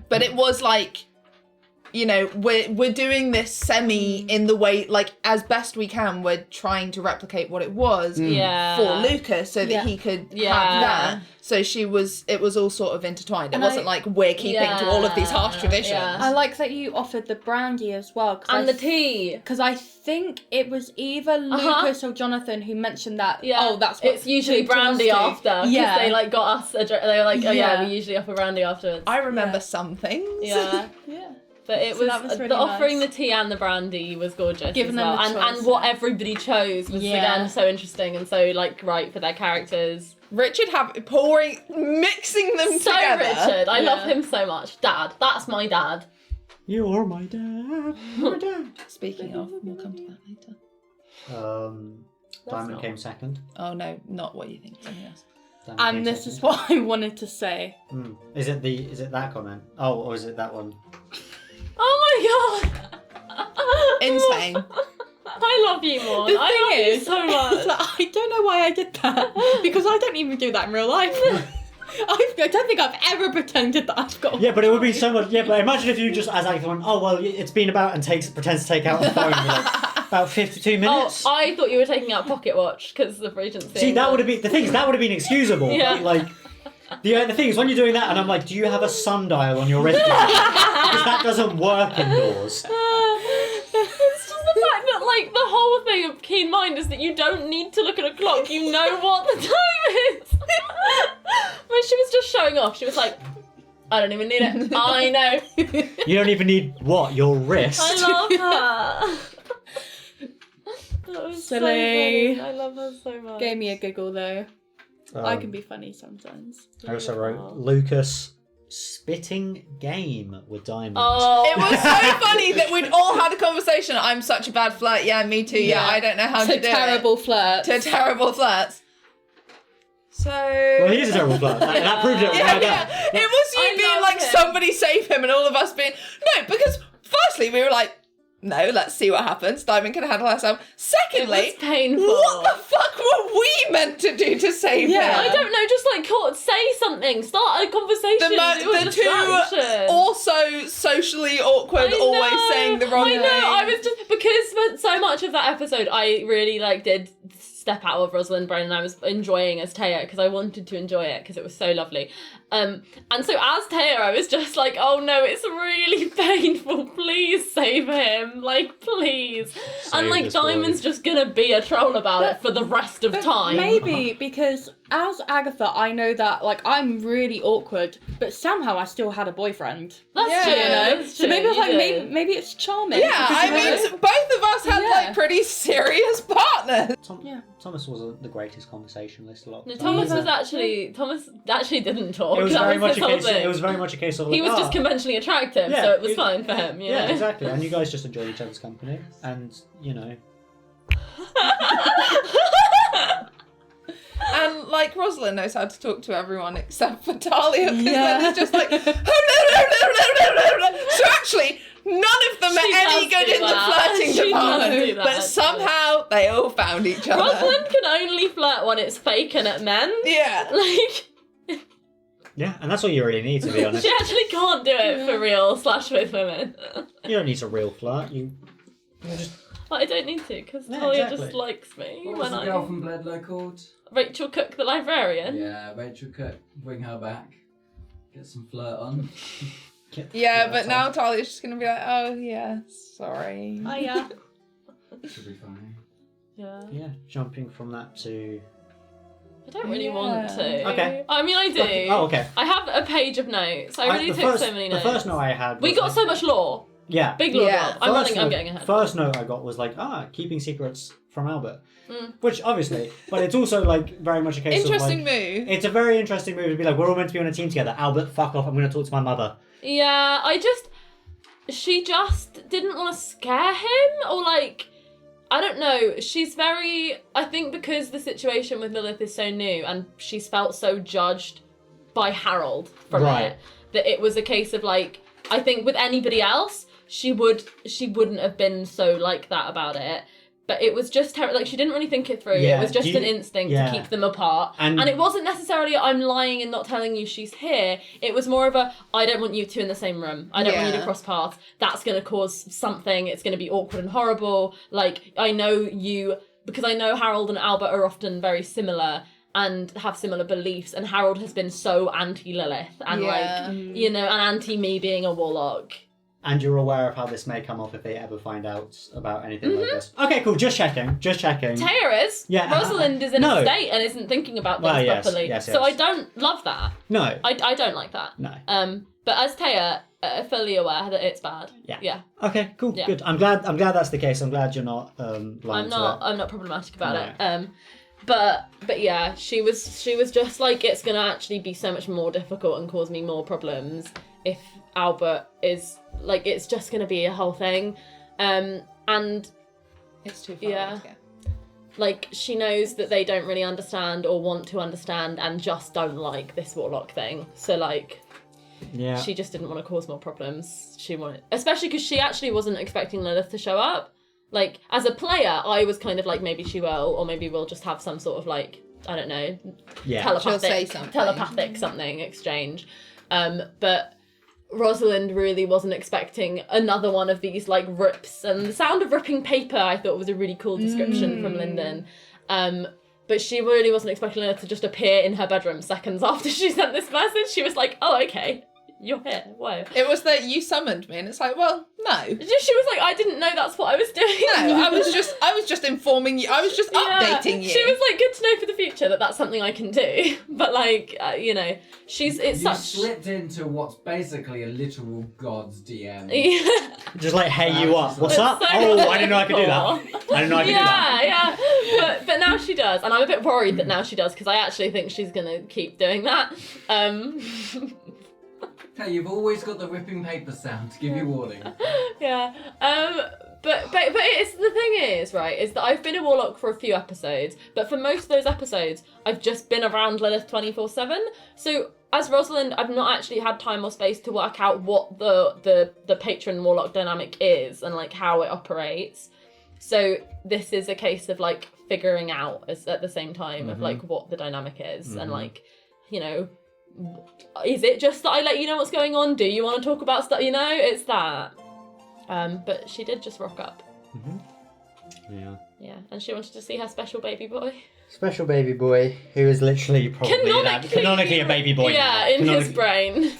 But it was like, you know, we're doing this semi in the way, like, as best we can, we're trying to replicate what it was for Lucas so that he could have that. So it was all sort of intertwined. It wasn't like we're keeping to all of these harsh traditions. Yeah. I like that you offered the brandy as well. And the tea. Because I think it was either Lucas or Jonathan who mentioned that. Yeah. Oh, that's what it's usually to toss brandy to. after. Because Yeah. they like got us. They were like, oh yeah, Yeah. we usually offer brandy afterwards. I remember some things. Yeah. Yeah. But it So was, that was really the offering nice. the tea and the brandy was gorgeous. Giving as them well. the choice, and what everybody chose was again so interesting and so like right for their characters. Richard mixing them So together. Richard, I love him so much. Dad, that's my dad. You're my dad. My dad. Speaking of, we'll come to that later. Diamond not- came second. Oh no, not what you think. Something else. Diamond came And this second. is what I wanted to say. Is it that comment? Oh, or is it that one? Oh my god. Insane. I love you, Morne. The I thing love you is, so much. I don't know why I did that because I don't even do that in real life. I don't think I've ever pretended that I've got. Yeah, but it would be so much. Yeah, but imagine if you just, as Agatha went, oh well, it's been about, and pretends to take out the phone for like about 52 minutes. Oh, I thought you were taking out Pocket Watch because of Regency. See, that would have been the thing. That would have been excusable. Yeah. But, like, the thing is, when you're doing that, and I'm like, do you have a sundial on your wrist? Because that doesn't work indoors. It's just the fact that, like, the whole thing of Keen Mind is that you don't need to look at a clock. You know what the time is. When she was just showing off, she was like, I don't even need it. I know. You don't even need what? Your wrist. I love her. That was so Silly. funny. I love her so much. Gave me a giggle though. I can be funny sometimes. I also wrote Lucas spitting game with Diamond. Oh, It was so funny that we'd all had a conversation. I'm such a bad flirt. Yeah, me too. Yeah, I don't know how To to do terrible it. flirt. To terrible flirts. So. Well, he is a terrible flirt. That proved it. Yeah, right yeah. there. It was you I being love like, him. somebody save him, and all of us being no, because firstly we were like, no, let's see what happens. Diamond can handle herself. Secondly, it was painful. what the fuck were we meant to do to save him? I don't know, just like say something, start a conversation. do a The distraction. two also socially awkward, I always know, saying the wrong I thing. know. I was just because for so much of that episode, I really like did step out of Rosalind Brown, and I was enjoying as Taya because I wanted to enjoy it because it was so lovely. And so as Taya, I was just like, oh no, it's really painful. Please save him, like please. And like this boy. Diamond's just gonna be a troll about it for the rest of time. Maybe because as Agatha, I know that like I'm really awkward, but somehow I still had a boyfriend. That's Yeah. true. You know? That's So maybe I was true, like, you maybe, do. maybe it's charming. Yeah, Because I you mean, know- both of us had Yeah. like pretty serious partners. Thomas wasn't the greatest conversationalist a lot. No, of the time. Thomas actually didn't talk. It was That very much his a whole case. thing. It was very much a case of like, He was just conventionally attractive, Yeah, so it was it- fine for him. You yeah, know? exactly. And you guys just enjoyed each other's company, and you know. And like Rosalind knows how to talk to everyone except for Talia, because Yeah. then it's just like so actually none of them She are any does good do in the that. flirting She does department, do that, but actually. somehow they all found each other. Rosalind can only flirt when it's faking at men. Yeah. Like, Yeah, and that's all you really need, to be honest. she actually can't do it for real / with women. You don't need to real flirt. You But I don't need to, because Yeah, Talia exactly. just likes me. What was when the girl from Bledlow called? Rachel Cook, the librarian. Yeah, Rachel Cook. Bring her back. Get some flirt on. Yeah, but that's now Talia's just gonna be like, oh yeah, sorry. Oh, yeah. Should be fine. Yeah. Yeah, jumping from that to... I don't really want Yeah. to. Okay. I mean, I do. Oh, okay. I have a page of notes. I really the took first, so many the notes. first note I had We was got like- so much lore. Yeah. Big lore. Yeah. I'm First getting ahead. First note I got was like, keeping secrets from Albert. Mm. Which, obviously, but it's also, like, very much a case Interesting of, like... move. It's a very interesting move to be like, we're all meant to be on a team together. Albert, fuck off, I'm going to talk to my mother. Yeah, she just didn't want to scare him, or like, I don't know. She's very, I think because the situation with Lilith is so new and she's felt so judged by Harold from Right. it, that it was a case of like, I think with anybody else, she wouldn't have been so like that about it. But it was just like she didn't really think it through. Yeah, It was just an instinct yeah. to keep them apart. And- And it wasn't necessarily I'm lying and not telling you she's here. It was more of a I don't want you two in the same room. I don't want you to Yeah. cross paths. That's going to cause something. It's going to be awkward and horrible. Like I know you because I know Harold and Albert are often very similar and have similar beliefs. And Harold has been so anti-Lilith and Yeah. like and anti me being a warlock. And you're aware of how this may come up if they ever find out about anything Mm-hmm. like this. Okay, cool, just checking. Taya is. Yeah, Rosalind is in no. a state and isn't thinking about things Well, yes, properly. yes, So yes. I don't love that. No. I don't like that. No. But as Taya, fully aware that it's bad. Yeah. Yeah. Okay, cool, Yeah. good. I'm glad that's the case. I'm glad you're not blind I'm not problematic about No. it. But yeah, she was just like it's gonna actually be so much more difficult and cause me more problems if Albert is like it's just gonna be a whole thing. And It's too far. Yeah. To get. like she knows that they don't really understand or want to understand and just don't like this warlock thing. So like Yeah. she just didn't want to cause more problems. She wanted, especially because she actually wasn't expecting Lilith to show up. Like as a player, I was kind of like maybe she will, or maybe we'll just have some sort of like I don't know, Yeah. She'll say something. telepathic something exchange. But Rosalind really wasn't expecting another one of these like rips, and the sound of ripping paper I thought was a really cool description from Lyndon. But she really wasn't expecting her to just appear in her bedroom seconds after she sent this message. She was like, oh, okay, you're here. Whoa. It was that you summoned me, and it's like, well, no. She was like, I didn't know that's what I was doing. No, I was just informing you. I was just updating you. She was like, good to know for the future that that's something I can do. But like, it's You such. slipped into what's basically a literal god's DM. Yeah. Just like, hey, you up? What's It's up? so I didn't know I could do that. cool. I didn't know I could do that. Yeah. But now she does, and I'm a bit worried that now she does because I actually think she's gonna keep doing that. Hey, you've always got the ripping paper sound to give you warning. Yeah. But it's the thing is, right, is that I've been a warlock for a few episodes, but for most of those episodes, I've just been around Lilith 24/7. So as Rosalind, I've not actually had time or space to work out what the patron warlock dynamic is and like how it operates. So this is a case of like figuring out at the same time of like what the dynamic is and like, is it just that I let you know what's going on? Do you want to talk about stuff? It's that. But she did just rock up. Yeah. Yeah, and she wanted to see her special baby boy. Special baby boy who is literally probably canonically a baby boy. Yeah, now. in his Canonically. brain.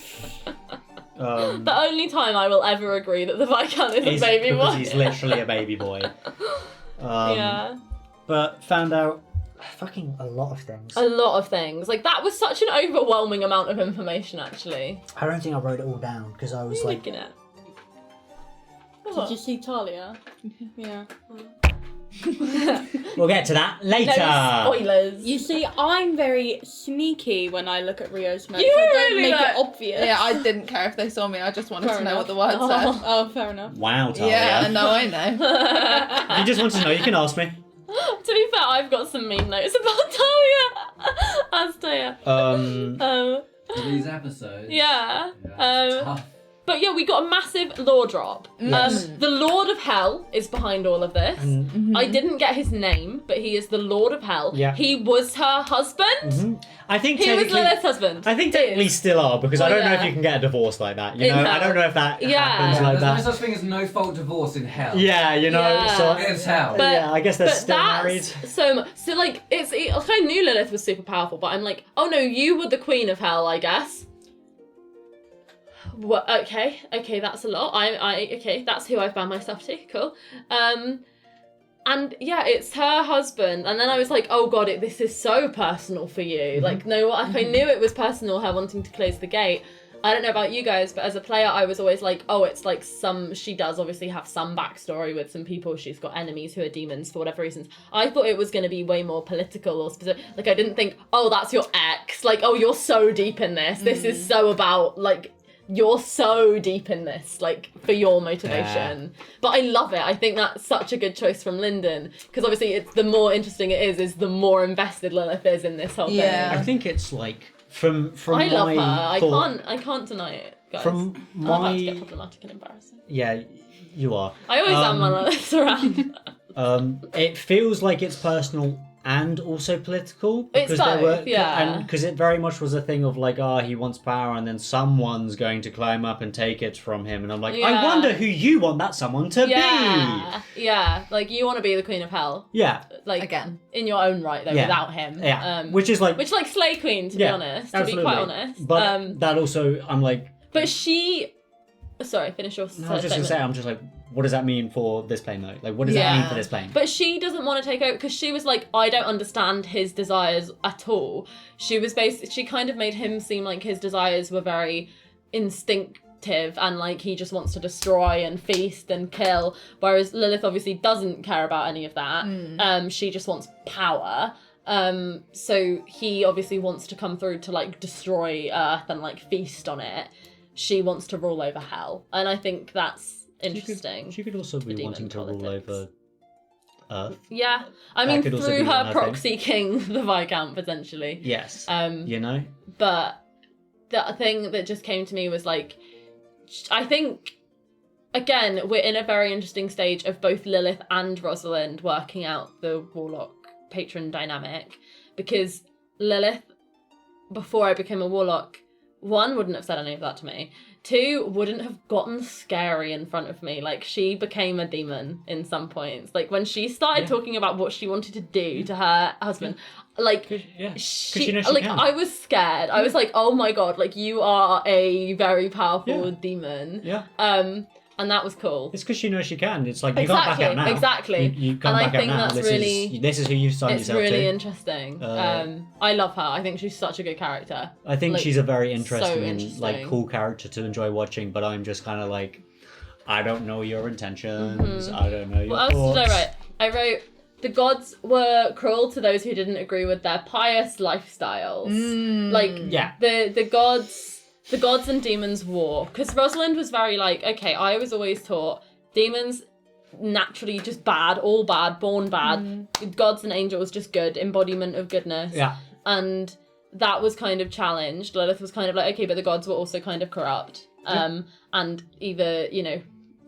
The only time I will ever agree that the Viscount is a baby because boy. he's literally a baby boy. Yeah. But found out fucking a lot of things. A lot of things. Like, that was such an overwhelming amount of information, actually. I don't think I wrote it all down because I was like, Looking at. Did you see Talia? Yeah. we'll get to that later. No spoilers. You see, I'm very sneaky when I look at Rio's notes. You I were don't really make like- it obvious. Yeah, I didn't care if they saw me. I just wanted Fair to know enough. what the word said. Oh, fair enough. Wow, Talia. Yeah, no, I know. If you just want to know, you can ask me. To be fair, I've got some mean notes about Talia. As Taya. For these episodes. Yeah. Yeah, it's tough. But yeah, we got a massive lore drop. Yes. The Lord of Hell is behind all of this. I didn't get his name, but he is the Lord of Hell. Yeah. He was her husband. I think He was technically, Lilith's husband. I think technically still are, because I don't know if yeah. you can get a divorce like that. You know, No. I don't know if that Yeah. happens like There's no that. such thing as no fault divorce in hell. Yeah, you know. Yeah. So It's hell. But- yeah, I guess they're But still married. so like I knew Lilith was super powerful, but I'm like, oh no, you were the queen of hell, I guess. Well, okay, that's a lot. Okay, that's who I've bound myself to. Cool. And yeah, it's her husband, and then I was like, oh god, this is so personal for you. Like, no, like I knew it was personal, her wanting to close the gate. I don't know about you guys, but as a player, I was always like, oh, it's like she does obviously have some backstory with some people. She's got enemies who are demons for whatever reasons. I thought it was going to be way more political or specific. Like, I didn't think, oh, that's your ex. Like, oh, you're so deep in this. This is so about, like, you're so deep in this, like, for your motivation. But I love it. I think that's such a good choice from Lyndon, because obviously it's the more interesting it is the more invested Lilith is in this whole Yeah. thing. I think it's like from I love her. my thought, I can't deny it, guys. from I'm about to get my problematic and embarrassing. yeah, you are. I always am when Lilith's around. It feels like it's personal and also political, It's both, yeah. and because it very much was a thing of like, he wants power, and then someone's going to climb up and take it from him, and I'm like, I Yeah. wonder who you want that someone to Yeah, like you want to be the queen of hell, be. Yeah, like Again. in your own right though, Yeah. without him. yeah, which is like, Slay Queen, to be honest, to be quite honest. But that also, I'm like, But she, sorry, finish your. no, I was just gonna say, I'm just like, what does that mean for this plane though? Like, what does that Yeah. mean for this plane? But she doesn't want to take over because she was like, I don't understand his desires at all. She kind of made him seem like his desires were very instinctive and like he just wants to destroy and feast and kill. Whereas Lilith obviously doesn't care about any of that. She just wants power. So he obviously wants to come through to like destroy Earth and like feast on it. She wants to rule over hell, and I think that's interesting. She could also be demon wanting to rule politics. over Earth. Yeah, I That mean could also through be one, her I proxy king, the Viscount, potentially. Yes. You know? But the thing that just came to me was like, I think, again, we're in a very interesting stage of both Lilith and Rosalind working out the warlock patron dynamic, because Lilith, before I became a warlock, one, wouldn't have said any of that to me. Two, wouldn't have gotten scary in front of me. Like, she became a demon in some points. Like, when she started talking about what she wanted to do to her husband, like, she knows she like, can. I was scared. I was like, oh my god, like, you are a very powerful demon. Yeah. And that was cool. It's because she knows she can. It's like, you can't back out now. Exactly. You can't And I back out think now. that's really- This is who you've signed It's yourself really to. interesting. I love her. I think she's such a good character. I think like, she's a very so interesting, like, cool character to enjoy watching, but I'm just kind of like, I don't know your intentions. I don't know your What else thoughts. did I write? I wrote, the gods were cruel to those who didn't agree with their pious lifestyles. Like, Yeah. the gods and demons war. Because Rosalind was very like, okay, I was always taught demons naturally just bad, all bad, born bad. Gods and angels just good, embodiment of goodness. Yeah. And that was kind of challenged. Lilith was kind of like, okay, but the gods were also kind of corrupt. And either, you know,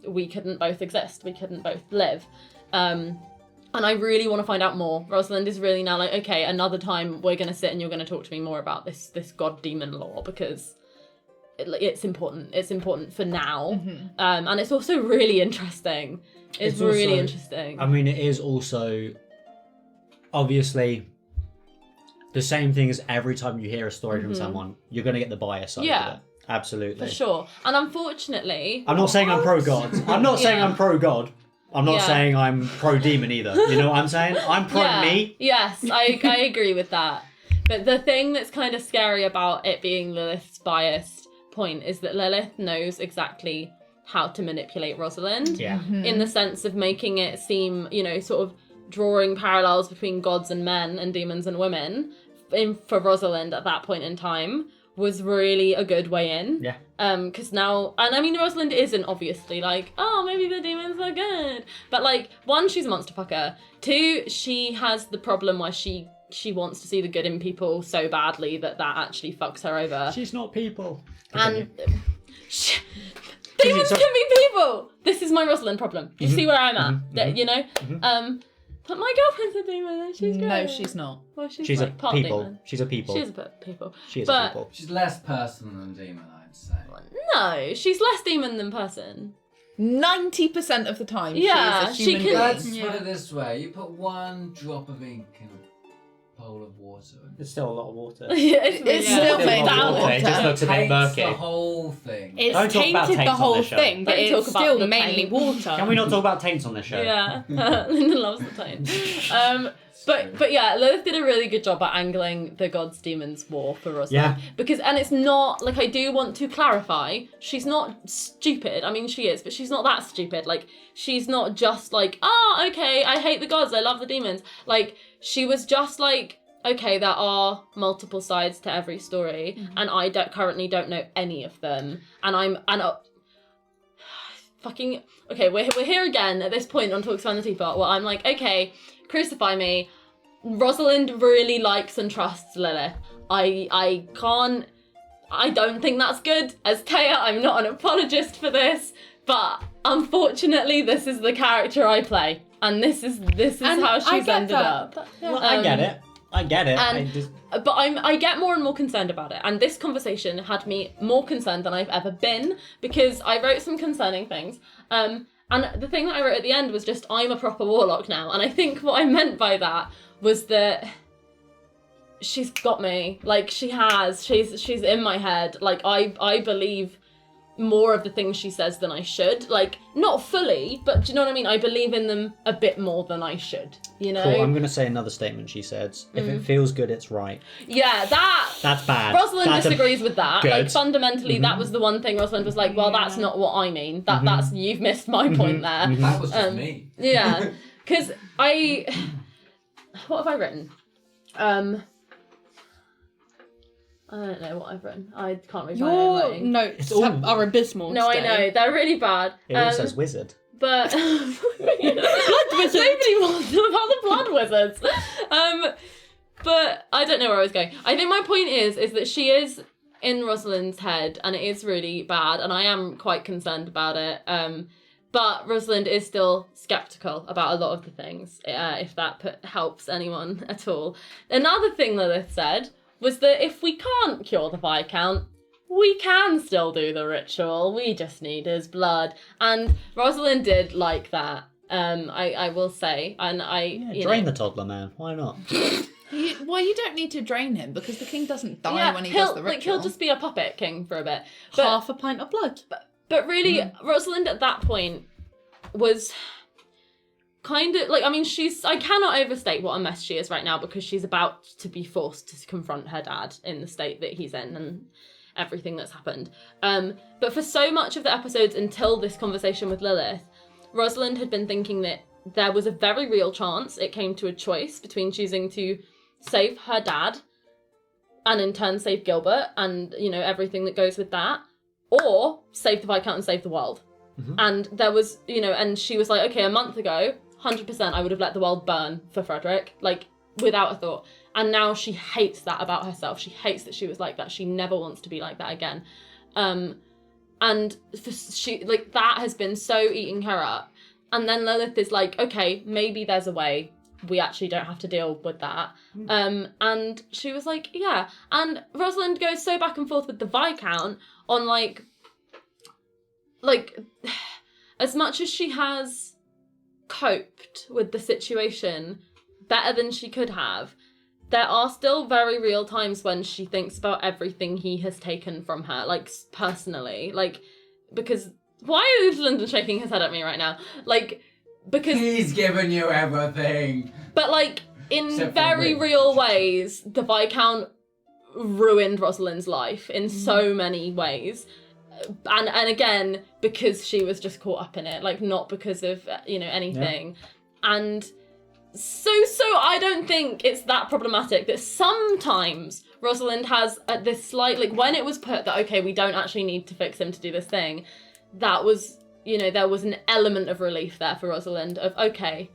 we couldn't both exist. We couldn't both live. And I really want to find out more. Rosalind is really now like, okay, another time we're going to sit and you're going to talk to me more about this god-demon lore, because it's important. It's important for now. And it's also really interesting. It's really also- interesting. I mean, it is also, obviously, the same thing as every time you hear a story from someone, you're going to get the bias side Yeah. of it. Absolutely. For sure. And unfortunately... I'm not saying I'm pro-God. I'm not saying I'm pro-God. I'm not saying I'm pro-demon either. You know what I'm saying? I'm pro-me. Yes, I agree with that. But the thing that's kind of scary about it being Lilith's biased point is that Lilith knows exactly how to manipulate Rosalind. Yeah. In the sense of making it seem, you know, sort of drawing parallels between gods and men and demons and women for Rosalind at that point in time was really a good way in. Yeah. Because now, and I mean, Rosalind isn't obviously like, oh, maybe the demons are good. But like, one, she's a monster fucker. Two, she has the problem where she wants to see the good in people so badly that actually fucks her over. She's not people. And Demons can be people. This is my Rosalind problem. You see where I'm at? That, you know? But my girlfriend's a demon and she's great. No, she's not. Well, she's She's like a part people. demon. She's a people. She is a people. She is But- a people. She's less person than demon, I'd say. No, she's less demon than person. 90% of the time, Yeah, she is a she human could- being. Let's Yeah. put it this way: you put one drop of ink in a bowl of water, and There's still a lot of water. It's Yeah. still Still made a lot of of water. It just water. looks a bit taints murky. the whole thing. It's Don't talk about tainted the taints on whole this show. thing, but Don't it's talk about still the mainly taint. water. Can we not talk about taints on this show? Yeah, Lyndon loves the taint. But yeah, Lilith did a really good job at angling the gods demons war for Rosalind. Yeah. Because and it's not like, I do want to clarify, she's not stupid. I mean, she is, but she's not that stupid. Like, she's not just like, okay, I hate the gods, I love the demons. Like, she was just like, okay, there are multiple sides to every story, and I currently don't know any of them, and fucking okay. We're here again at this point on Talks Around the Teapot, where I'm like, okay, crucify me. Rosalind really likes and trusts Lilith. I don't think that's good. As Taya, I'm not an apologist for this, but unfortunately, this is the character I play, and this is And how I she's get ended that. up. Well, I get it. I get it. and- I just... But I get more and more concerned about it, and this conversation had me more concerned than I've ever been, because I wrote some concerning things. And the thing that I wrote at the end was just, I'm a proper warlock now, and I think what I meant by that was that she's got me. Like, she has. She's in my head. Like, I believe more of the things she says than I should. Like, not fully, but do you know what I mean? I believe in them a bit more than I should, you know? Cool, I'm going to say another statement she said. If it feels good, it's right. Yeah, That's bad. Rosalind That's disagrees with that. Good. Like, fundamentally, that was the one thing Rosalind was like, well, that's not what I mean. That's, you've missed my point there. That was just me. Yeah, because what have I written? I don't know what I've written. I can't read my own Your writing. notes It's all- are abysmal. No, I today. know, they're really bad. It all says wizard. But blood wizards. Nobody wants them about the blood wizards. But I don't know where I was going. I think my point is that she is in Rosalind's head, and it is really bad, and I am quite concerned about it. But Rosalind is still skeptical about a lot of the things, if that helps anyone at all. Another thing Lilith said was that if we can't cure the Viscount, we can still do the ritual. We just need his blood. And Rosalind did like that, I will say. And Drain the toddler, man. Why not? You don't need to drain him, because the king doesn't die when he does the ritual. Like, he'll just be a puppet king for a bit. But, Half a pint of blood. but really, Rosalind at that point was kind of like, I mean, I cannot overstate what a mess she is right now, because she's about to be forced to confront her dad in the state that he's in and everything that's happened. But for so much of the episodes until this conversation with Lilith, Rosalind had been thinking that there was a very real chance it came to a choice between choosing to save her dad and in turn save Gilbert and, you know, everything that goes with that, or save the Viscount and save the world. And there was, you know, and she was like, okay, a month ago, 100% I would have let the world burn for Frederick, like, without a thought. And now she hates that about herself. She hates that she was like that. She never wants to be like that again. And she, like, that has been so eating her up. And then Lilith is like, okay, maybe there's a way. We actually don't have to deal with that. And she was like, yeah. And Rosalind goes so back and forth with the Viscount on, like, as much as she has coped with the situation better than she could have, there are still very real times when she thinks about everything he has taken from her, like, personally. Like, because... Why is Lyndon shaking his head at me right now? Like, because... He's given you everything! But, like, in Except for very Ring. real ways, the Viscount ruined Rosalind's life in so many ways. And again, because she was just caught up in it, like, not because of, you know, anything. Yeah. And so I don't think it's that problematic that sometimes Rosalind has this slight, like, when it was put that, okay, we don't actually need to fix him to do this thing, that was, you know, there was an element of relief there for Rosalind of, okay,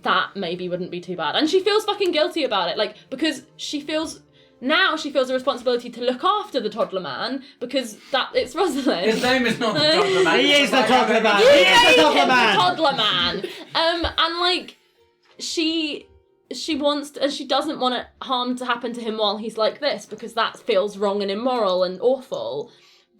that maybe wouldn't be too bad. And she feels fucking guilty about it, like, because she feels now she feels a responsibility to look after the toddler man because it's Rosalind. His name is not the toddler man. He is the toddler man. You He is made the toddler him man. the toddler man. And like she wants and she doesn't want harm to happen to him while he's like this because that feels wrong and immoral and awful.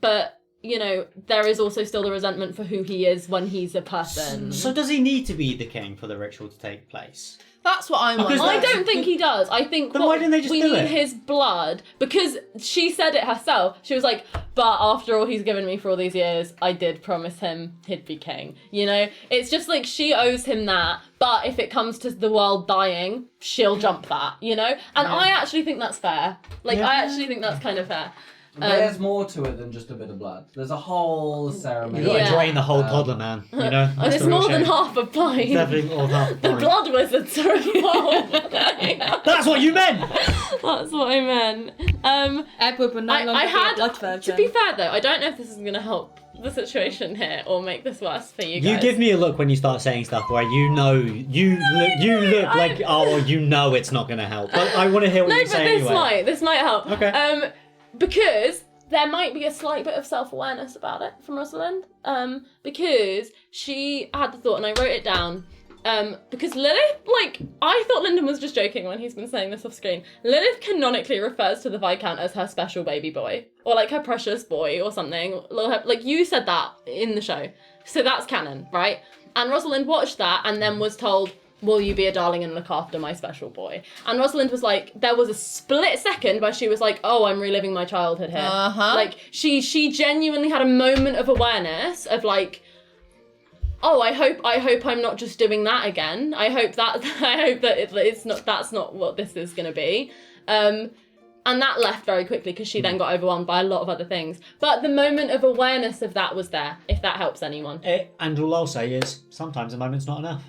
But you know, there is also still the resentment for who he is when he's a person. So does he need to be the king for the ritual to take place? That's what I'm Because wondering. I don't think he does. I think Then why didn't they just we do need it? his blood because she said it herself. She was like, "But after all he's given me for all these years, I did promise him he'd be king." You know, it's just like she owes him that. But if it comes to the world dying, she'll jump that. You know, and I actually think that's fair. Like, Yeah. I actually think that's kind of fair. There's more to it than just a bit of blood. There's a whole ceremony. You've got Yeah. to drain the whole toddler man, you know? And That's it's the real more than shame. half a pint. It's definitely more than half a The pint. blood wizards are involved. That's what you meant! That's what I meant. Edward would no longer I be had, a blood virgin. to be fair though, I don't know if this is going to help the situation here or make this worse for you guys. You give me a look when you start saying stuff where you know, you look like, oh, you know it's not going to help. But I want to hear what No, you but say anyway. this might help. Okay. Because there might be a slight bit of self-awareness about it from Rosalind. Because she had the thought, and I wrote it down. Because Lilith, like, I thought Lyndon was just joking when he's been saying this off screen. Lilith canonically refers to the Viscount as her special baby boy, or like her precious boy, or something. Like you said that in the show, so that's canon, right? And Rosalind watched that and then was told, "Will you be a darling and look after my special boy?" And Rosalind was like, there was a split second where she was like, "Oh, I'm reliving my childhood here." Like she genuinely had a moment of awareness of like, oh, I hope I'm not just doing that again. I hope that it's not, that's not what this is going to be. And that left very quickly because she then got overwhelmed by a lot of other things. But the moment of awareness of that was there, if that helps anyone. And all I'll say is, sometimes a moment's not enough.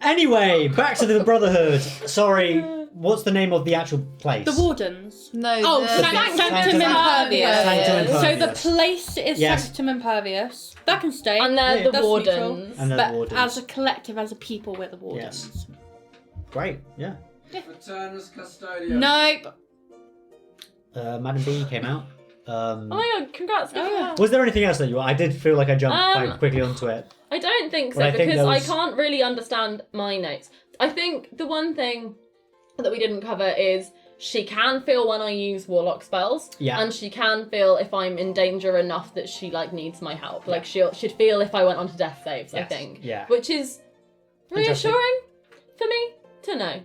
Anyway, back to the Brotherhood. Sorry, what's the name of the actual place? The Wardens. No. Oh, the- Sanctum Impervious. Sanctum So the Impervious. place is Yes. Sanctum Impervious. That can stay. And they're the That's Wardens. And they're but the Wardens. as a collective, as a people, we're the Wardens. Yes. Great, yeah. Return as custodian. Nope. Madam B came out. Oh my god, congrats. good for her. Was there anything else that you... I did feel like I jumped quite quickly onto it. I don't think so, Well, I think because there I was- can't really understand my notes. I think the one thing that we didn't cover is she can feel when I use warlock spells, Yeah. and she can feel if I'm in danger enough that she like needs my help. Like she'd feel if I went onto death saves. I Yes, think, yeah. which is Interesting. reassuring for me to know.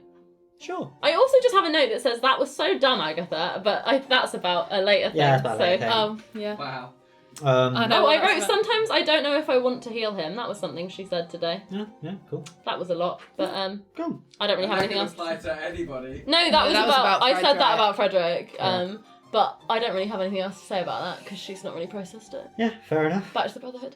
Sure. I also just have a note that says that was so dumb, Agatha, but that's about a later thing. Yeah, that's about a later thing. Oh, yeah. Wow. I know Oh, what I that's wrote about. sometimes I don't know if I want to heal him. That was something she said today. Yeah, cool. That was a lot, but Cool. I don't really have anything else. Apply to anybody. No, that No, was that was about. about I said that Frederick. about Frederick. Yeah. But I don't really have anything else to say about that because she's not really processed it. Yeah, fair enough. Back to the Brotherhood.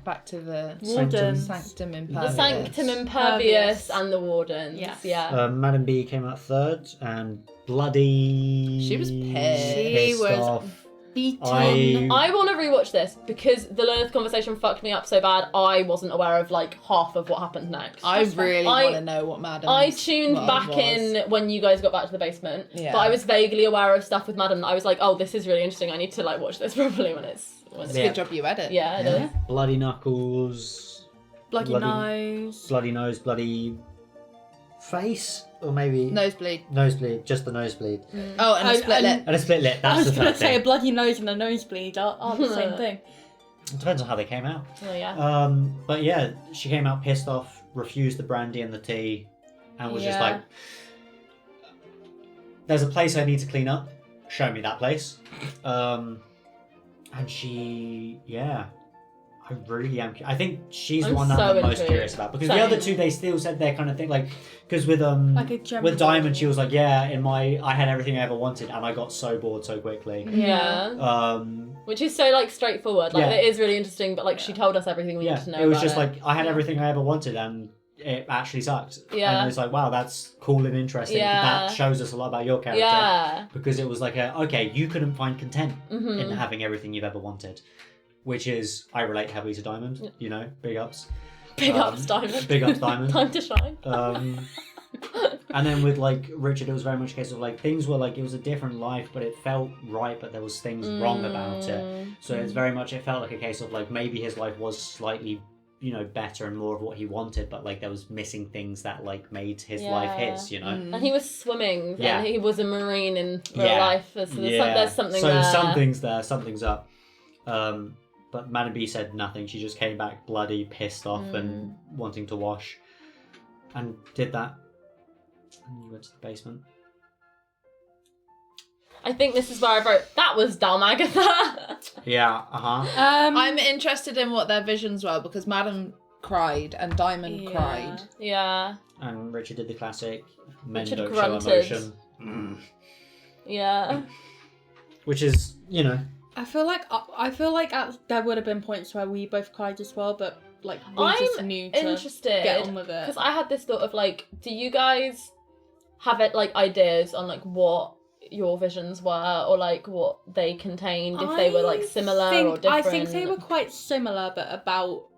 Back to the Wardens. Sanctum The Impervious. Sanctum Impervious Impervious. and the Wardens. Yes. Yeah. Madam B came out third, and bloody... She was pissed. She pissed was off. beaten. I want to rewatch this because the Lilith conversation fucked me up so bad. I wasn't aware of like half of what happened next. I really I- want to know what Madam. I tuned Well, back was. in when you guys got back to the basement, Yeah. but I was vaguely aware of stuff with Madam that I was like, oh, this is really interesting. I need to like watch this properly when it's It's a Yeah. good job you edit. yeah, it is. Bloody knuckles, Bloody nose. bloody nose, bloody face, or maybe Nosebleed. nosebleed, just the nosebleed, Oh, and a split lip. and a split lip. I That's was the going third to say a thing. bloody nose and a nosebleed are the same thing. It depends on how they came out. Oh yeah. But yeah, she came out pissed off, refused the brandy and the tea, and was just Yeah. like, "There's a place I need to clean up. Show me that place." And she, yeah, I really am. I think she's the I'm one that so I'm most intrigued. curious about because Same. the other two they still said their kind of thing, like because with Like a gem with Diamond she ball. was like, yeah, I had everything I ever wanted and I got so bored so quickly. Yeah. Which is so like straightforward. Like Yeah. it is really interesting, but like she told us everything we Yeah, need to know. it was about just it. like I had everything I ever wanted and it actually sucked. Yeah. And it's like, wow, that's cool and interesting. Yeah. That shows us a lot about your character. Yeah. Because it was like, okay, you couldn't find content Mhm. in having everything you've ever wanted. Which is, I relate heavily to Diamond, big ups. Big ups, Diamond. Big ups, Diamond. Time to shine. And then with like Richard, it was very much a case of like things were like it was a different life, but it felt right, but there was things wrong about it. So it's very much it felt like a case of like maybe his life was slightly, you know, better and more of what he wanted, but like there was missing things that like made his life his, you know. And he was swimming. Yeah. And he was a marine in real Yeah. life. So there's something so there. something's there, something's up. But Madam B said nothing. She just came back bloody, pissed off, and wanting to wash, and did that. And you went to the basement. I think this is where I wrote, that was dumb, Agatha. Yeah, I'm interested in what their visions were because Madam cried and Diamond cried. Yeah. And Richard did the classic men Richard don't grunted. show emotion. Yeah. Which is, you know. I feel like there would have been points where we both cried as well, but like we I'm just knew to interested. get on with it. Because I had this thought of like, do you guys have it like ideas on like what your visions were or like what they contained, if they were like similar or different? I think they were quite similar, but about...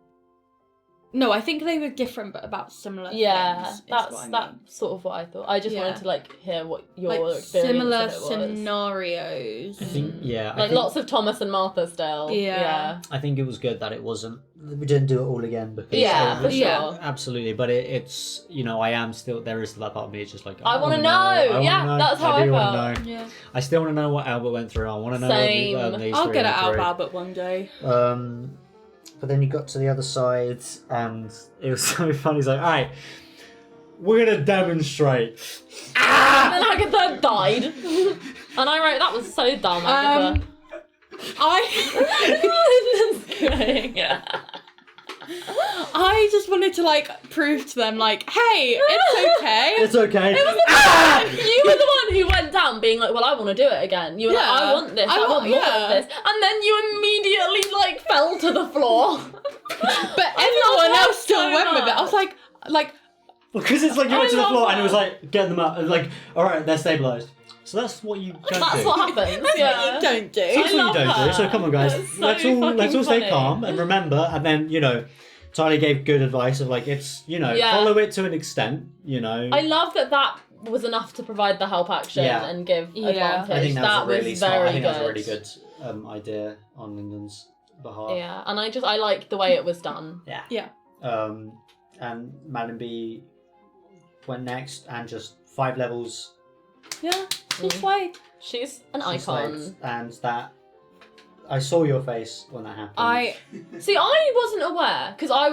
No, I think they were different, but about similar things. That's sort of what I thought. I just wanted to like hear what your like experience similar of it was. scenarios. I think, like lots of Thomas and Martha still. Yeah. I think it was good that it wasn't. We didn't do it all again because for sure. Absolutely, but it's you know I am still there is that part of me. It's just like I want to know. That's how I felt. felt. Yeah. I still want to know what Albert went through. I want to know. Same. What these I'll three get it went out of through. Albert one day. But then you got to the other side, and it was so funny. He's like, "All right, we're gonna demonstrate." And then Agatha died, and I wrote that was so dumb, Agatha. I just wanted to like prove to them like, hey, it's okay. It's okay. You were the one who went down being like, well, I want to do it again. You were like, I want this, I want more of this. And then you immediately like fell to the floor. But everyone else still went with it. I was like because it's like you went to the love floor that. and it was like, get them up. And like, all right, they're stabilized. So that's what you don't That's do. what happens. Yeah. you don't do. That's what you love don't her. do. So come on, guys. That's so let's all stay fucking calm and remember. And then you know, Tali gave good advice of like it's you know follow it to an extent. You know. I love that was enough to provide the help action and give advantage. I think that was really smart. very I think good. that was a really good idea on Lyndon's behalf. Yeah, and I liked the way it was done. Yeah. And Madam B went next and just 5 levels. Yeah. She's like She's an She's icon. like- and that I saw your face when that happened. See, I wasn't aware because I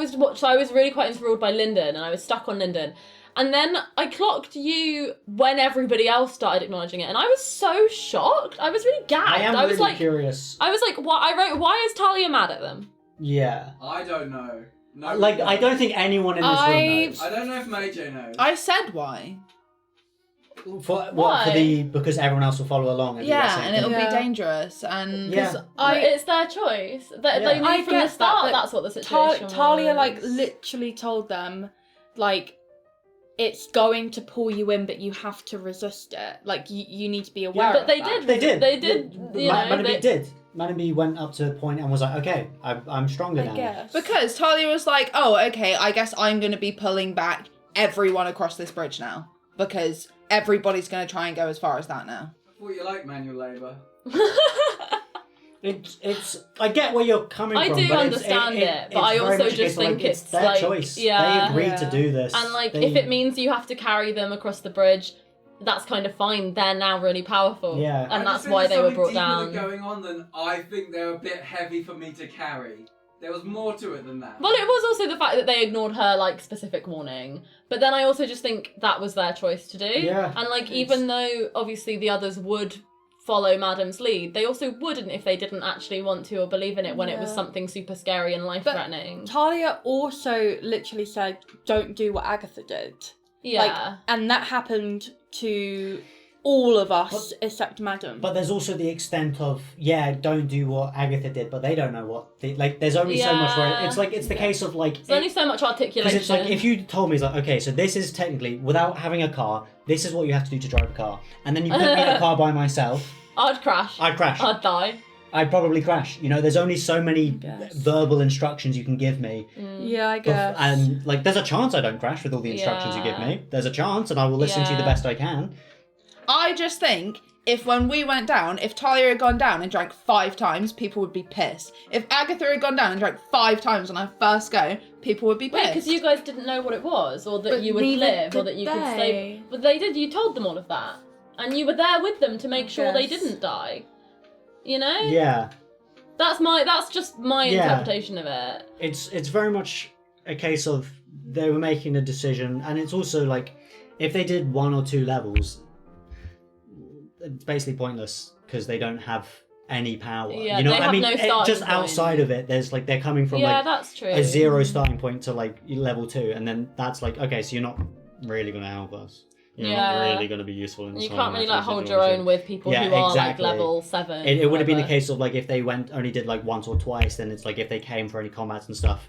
was really quite enthralled by Lyndon, and I was stuck on Lyndon. And then I clocked you when everybody else started acknowledging it, and I was so shocked. I was really gagged. I was was really like, curious. I was like, what? I wrote, why is Talia mad at them? Yeah. I don't know. No, Like I don't think anyone in this room knows. I don't know if Maijai knows. I said why. Because everyone else will follow along. And do that same And it'll thing. be dangerous. And Yeah. It's their choice. They knew I from the get start that, but that's what the situation was. Talia like literally told them like it's going to pull you in, but you have to resist it. Like you need to be aware. But of they that. did. They did. They did. Madam B did. Madam B went up to a point and was like, okay, I'm stronger now. I guess. because Talia was like, oh, okay, I guess I'm going to be pulling back everyone across this bridge now. Because everybody's going to try and go as far as that now. I thought you liked manual labour. It's I get where you're coming I from. do but understand it, but it's I very also much a just case of, think like, it's their like, choice. yeah. They agreed to do this. And like, They- if it means you have to carry them across the bridge, that's kind of fine. They're now really powerful. Yeah. And I that's just think why there's they were something brought deeper down. going on than I think they're a bit heavy for me to carry. There was more to it than that. Well, it was also the fact that they ignored her like specific warning. But then I also just think that was their choice to do. Yeah. And like, even though obviously the others would follow Madam's lead, they also wouldn't if they didn't actually want to or believe in it when it was something super scary and life-threatening. Talia also literally said, "Don't do what Agatha did." Yeah. And that happened to all of us except Madam. But there's also the extent of don't do what Agatha did, but they don't know what. There's only so much where it's the case of like. There's only so much articulation. Because it's like if you told me, it's like, okay, so this is technically without having a car, this is what you have to do to drive a car, and then you put me in a car by myself, I'd crash. I'd crash. I'd die. I'd probably crash. You know, there's only so many Yes. verbal instructions you can give me. Yeah, I guess. And, like, there's a chance I don't crash with all the instructions you give me. There's a chance, and I will listen to you the best I can. I just think if when we went down, if Talia had gone down and drank 5 times, people would be pissed. If Agatha had gone down and drank 5 times on her first go, people would be pissed. Wait, because you guys didn't know what it was, or that But you would neither live, or did that you could they. stay. But they did. You told them all of that, and you were there with them to make sure they Yes. didn't die. You know? Yeah. That's just my Yeah. interpretation of it. It's very much a case of they were making a decision, and it's also like if they did 1 or 2 levels, it's basically pointless because they don't have any power. Yeah, you know, they I have mean, no starting just point. outside of it, there's like they're coming from Yeah, like that's true. a 0 starting point to like level 2, and then that's like okay, so you're not really going to help us. You're not Yeah. really going to be useful in You some can't really like actual hold your situation. own with people Yeah, who are exactly. like level 7. It would have been a whatever. case of like if they only did like once or twice, then it's like if they came for any combats and stuff,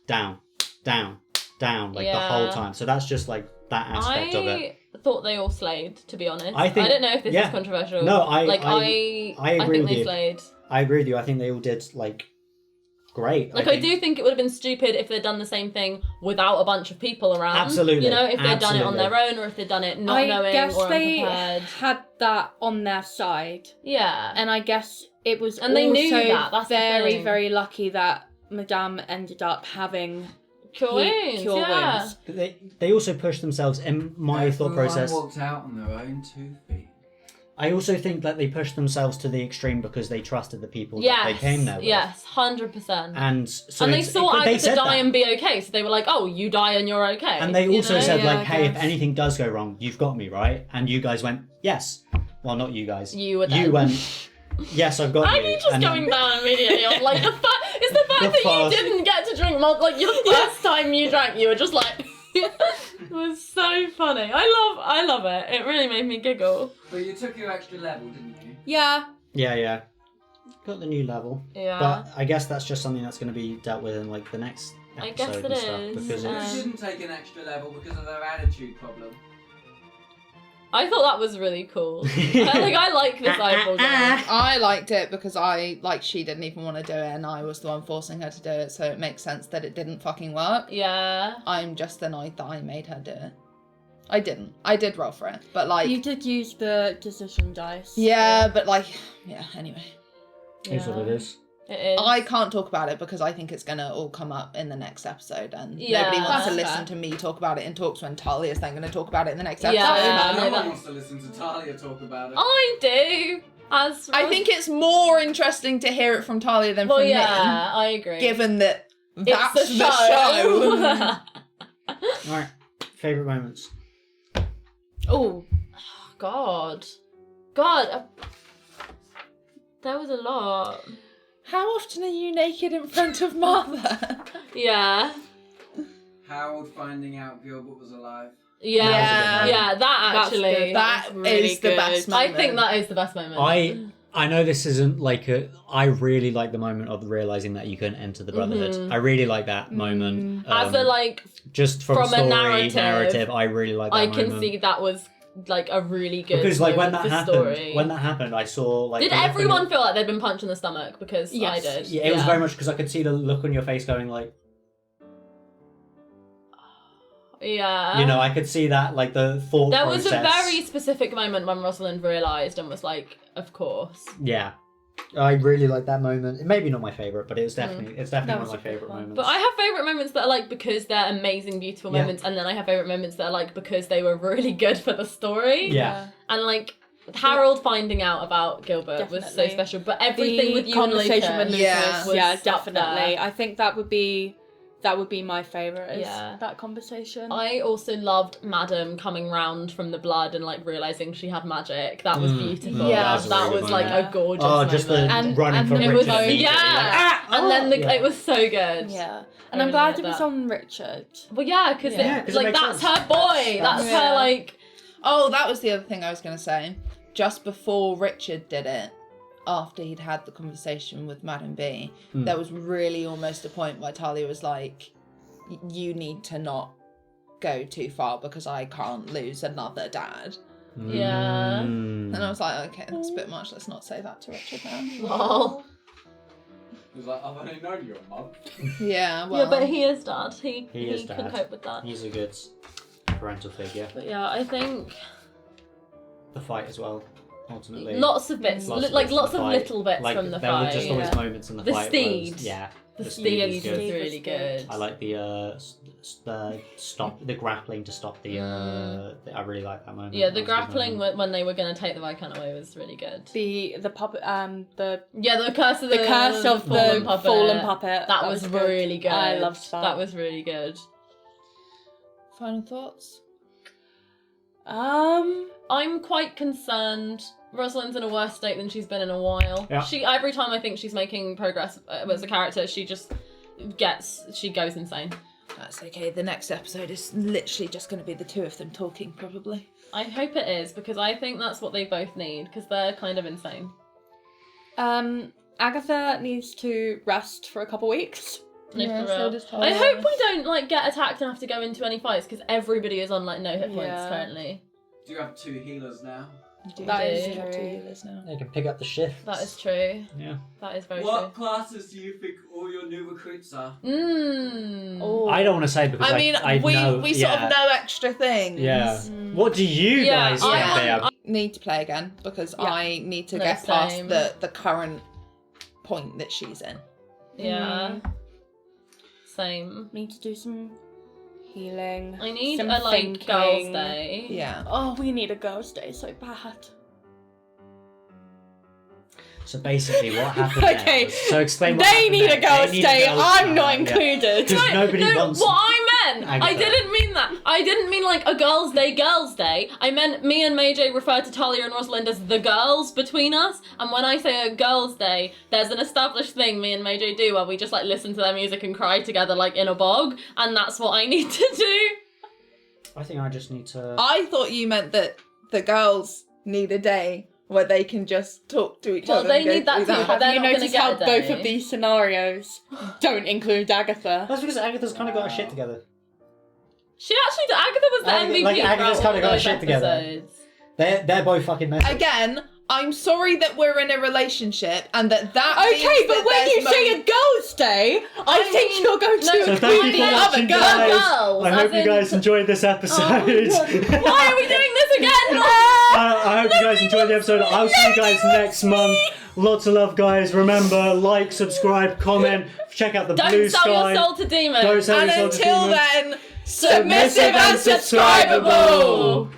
down, like the whole Yeah. time. So that's just like that aspect of it. I thought they all slayed, to be honest. I think- don't know if this yeah. is controversial. No, I like agree think with they you. slayed. I agree with you. I think they all did like great. Like I do think it would have been stupid if they'd done the same thing without a bunch of people around. Absolutely, You know, if they'd done it on absolutely. their own, or if they'd done it not I knowing guess or they unprepared. had that on their side. Yeah. And I guess it was And they knew also that, that's the very, thing. very lucky that Madame ended up having Cure wounds, cure yeah. wounds. But they also pushed themselves in my thought process. Everyone walked out on their own 2 feet. I also think that they pushed themselves to the extreme because they trusted the people Yes. that they came there with. Yes, 100%. And so And they it's- saw they Agatha said die that. and be okay, so they were like, "Oh, you die and you're okay." And they you also know? said, Yeah, like, I hey, if guess. anything does go wrong, you've got me, right? And you guys went, yes. Well, not you guys. You were You dead. went, yes, I've got Are you. you just And then- going down immediately? On, like the fact, it's the fact The that fast- you didn't get to drink malt. Like the first time you drank, you were just like, it was so funny. I love it. It really made me giggle. But you took your extra level, didn't you? Yeah. Yeah. Got the new level. Yeah. But I guess that's just something that's going to be dealt with in, like, the next episode I guess it and stuff. is. Because You it's... didn't take an extra level because of their attitude problem. I thought that was really cool. I like this eyeball game. I liked it because she didn't even want to do it and I was the one forcing her to do it, so it makes sense that it didn't fucking work. Yeah. I'm just annoyed that I made her do it. I didn't. I did roll for it, but like... You did use the decision dice. Yeah, but like... Yeah, anyway. It's what it is. It is. I can't talk about it because I think it's going to all come up in the next episode and Yeah. nobody wants to That's listen fair. to me talk about it in talks when Talia's then going to talk about it in the next Yeah. episode. Yeah. No no, one that- wants to listen to Talia talk about it. I do. As I think it's more interesting to hear it from Talia than Well, from yeah, I agree. me, given that It's that's the the show. Alright. Favourite moments. Oh, God. There was a lot. How often are you naked in front of Martha? Yeah. Howard finding out Gilbert was alive. Yeah. Yeah. Yeah, that That's actually. good. That was really is the good. best I moment. think that is the best moment. I know this isn't like I really like the moment of realising that you can enter the Brotherhood. I really like that moment. As a, like, just from, from a story narrative, I really like that I moment. can see that was, like, a really good Because like when moment that for happened, story. I saw like. Did the look on everyone your- feel like they'd been punched in the stomach? Because Yes. I did. Yeah, it was very much because I could see the look on your face going like. Yeah. You know, I could see that like the thought. There was a process. very specific moment when Rosalind realised and was like, of course. Yeah, I really like that moment. It maybe not my favorite, but it's definitely That one of was my a good favorite one. moments. But I have favourite moments that are like because they're amazing, beautiful Yeah. moments, and then I have favourite moments that are like because they were really good for the story. Yeah. And like Harold finding out about Gilbert was so Definitely. special, but everything The with you and conversation Lucas with Lucas, Yeah. was yeah, up definitely. there. I think that would be my favourite. Is Yeah. that conversation. I also loved Madam coming round from the blood and like realising she had magic. That was beautiful. Yeah. that was really like good a gorgeous Oh, just the moment. And- running and from it Richard was immediately, yeah, like, ah! and then Yeah. it was so good. Yeah. I And I'm really glad like it was that. on Richard. Well, yeah, because Yeah. 'Cause it like makes that's sense. her boy. That's Yeah. her like. Oh, that was the other thing I was going to say. Just before Richard did it, after he'd had the conversation with Madam B, there was really almost a point where Talia was like, you need to not go too far because I can't lose another dad. Yeah. And I was like, okay, that's a bit much. Let's not say that to Richard now. Lol. He was like, I've only known you a month. Yeah, well. Yeah, but he is dad. He is can dad. cope with that. He's a good parental figure. But yeah, I think The fight as well, ultimately. lots of bits, Lots of like bits lots in of the fight. little bits Like, from the there fight. were just always yeah. moments in the The fight. where it was- steed. Yeah. The steed steed was is good. really good. I like the grappling to stop the. I really like that moment. Yeah, That the was a good grappling moment. when they were going to take the Viscount away was really good. The puppet, the Yeah, the curse of the curse of the fallen puppet. That was really good. I loved that. That was really good. Final thoughts? I'm quite concerned. Rosalind's in a worse state than she's been in a while. Yeah. Every time I think she's making progress as a character, she just goes insane. That's okay. The next episode is literally just going to be the two of them talking, probably. I hope it is, because I think that's what they both need, because they're kind of insane. Agatha needs to rest for a couple weeks. Yeah, so does Taya. I hope we don't get attacked and have to go into any fights, because everybody is on no hit points Yeah. currently. Do you have 2 healers now? That is You have true. two healers now. You can pick up the shift. That is true. Yeah. That is very What classes do you think all your new recruits are? true. Oh. I don't want to say because I mean, I we know, sort of know extra things. Yeah. What do you Yeah, guys I think want- they are? Need to play again because Yeah. I need to No, get past same. the current point that she's in. Yeah. Same. Need to do some healing. I need some a girls' thinking. day. Yeah. Oh, we need a girls' day so bad. So basically, what happened? Okay, there was, so explain. What They happened need there. a girls' They need day. a girls' I'm day, not yeah. included. Because nobody No, wants. what I meant, I Agatha. didn't mean that. I didn't mean a girls' day, I meant me and Maijai refer to Talia and Rosalind as the girls between us. And when I say a girls' day, there's an established thing me and Maijai do where we just listen to their music and cry together in a bog. And that's what I need to do. I think I just need to. I thought you meant that the girls need a day where they can just talk to each Well, other. they and go need that through too, but they're You not gonna notice get how a both day. of these scenarios don't include Agatha. That's because Agatha's kind of got her shit together. She actually did. Agatha was the MVP. Agatha's throughout kinda all got her those shit together. episodes. They're both fucking messy. Again, I'm sorry that we're in a relationship and that Okay, means but that when there's you say a girls' day, I think mean, you're going no, to so So include thank you the for other watching, girls. guys. girls, I hope as you in- guys enjoyed this episode. Why are we doing this again? I hope you guys enjoyed the episode. I'll see you guys next month. Lots of love, guys. Remember, like, subscribe, comment, check out the Don't blue sell sky. your soul to demons. Don't sell And your soul to until demons. then, submissive and subscribable. subscribable.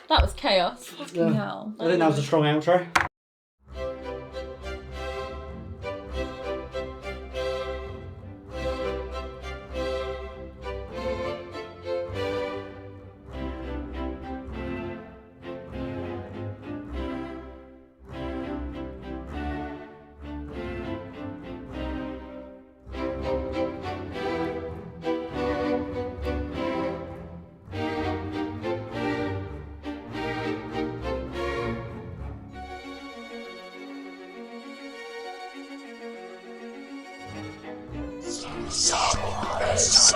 That was chaos. Yeah. Hell. I think that was a strong outro. Some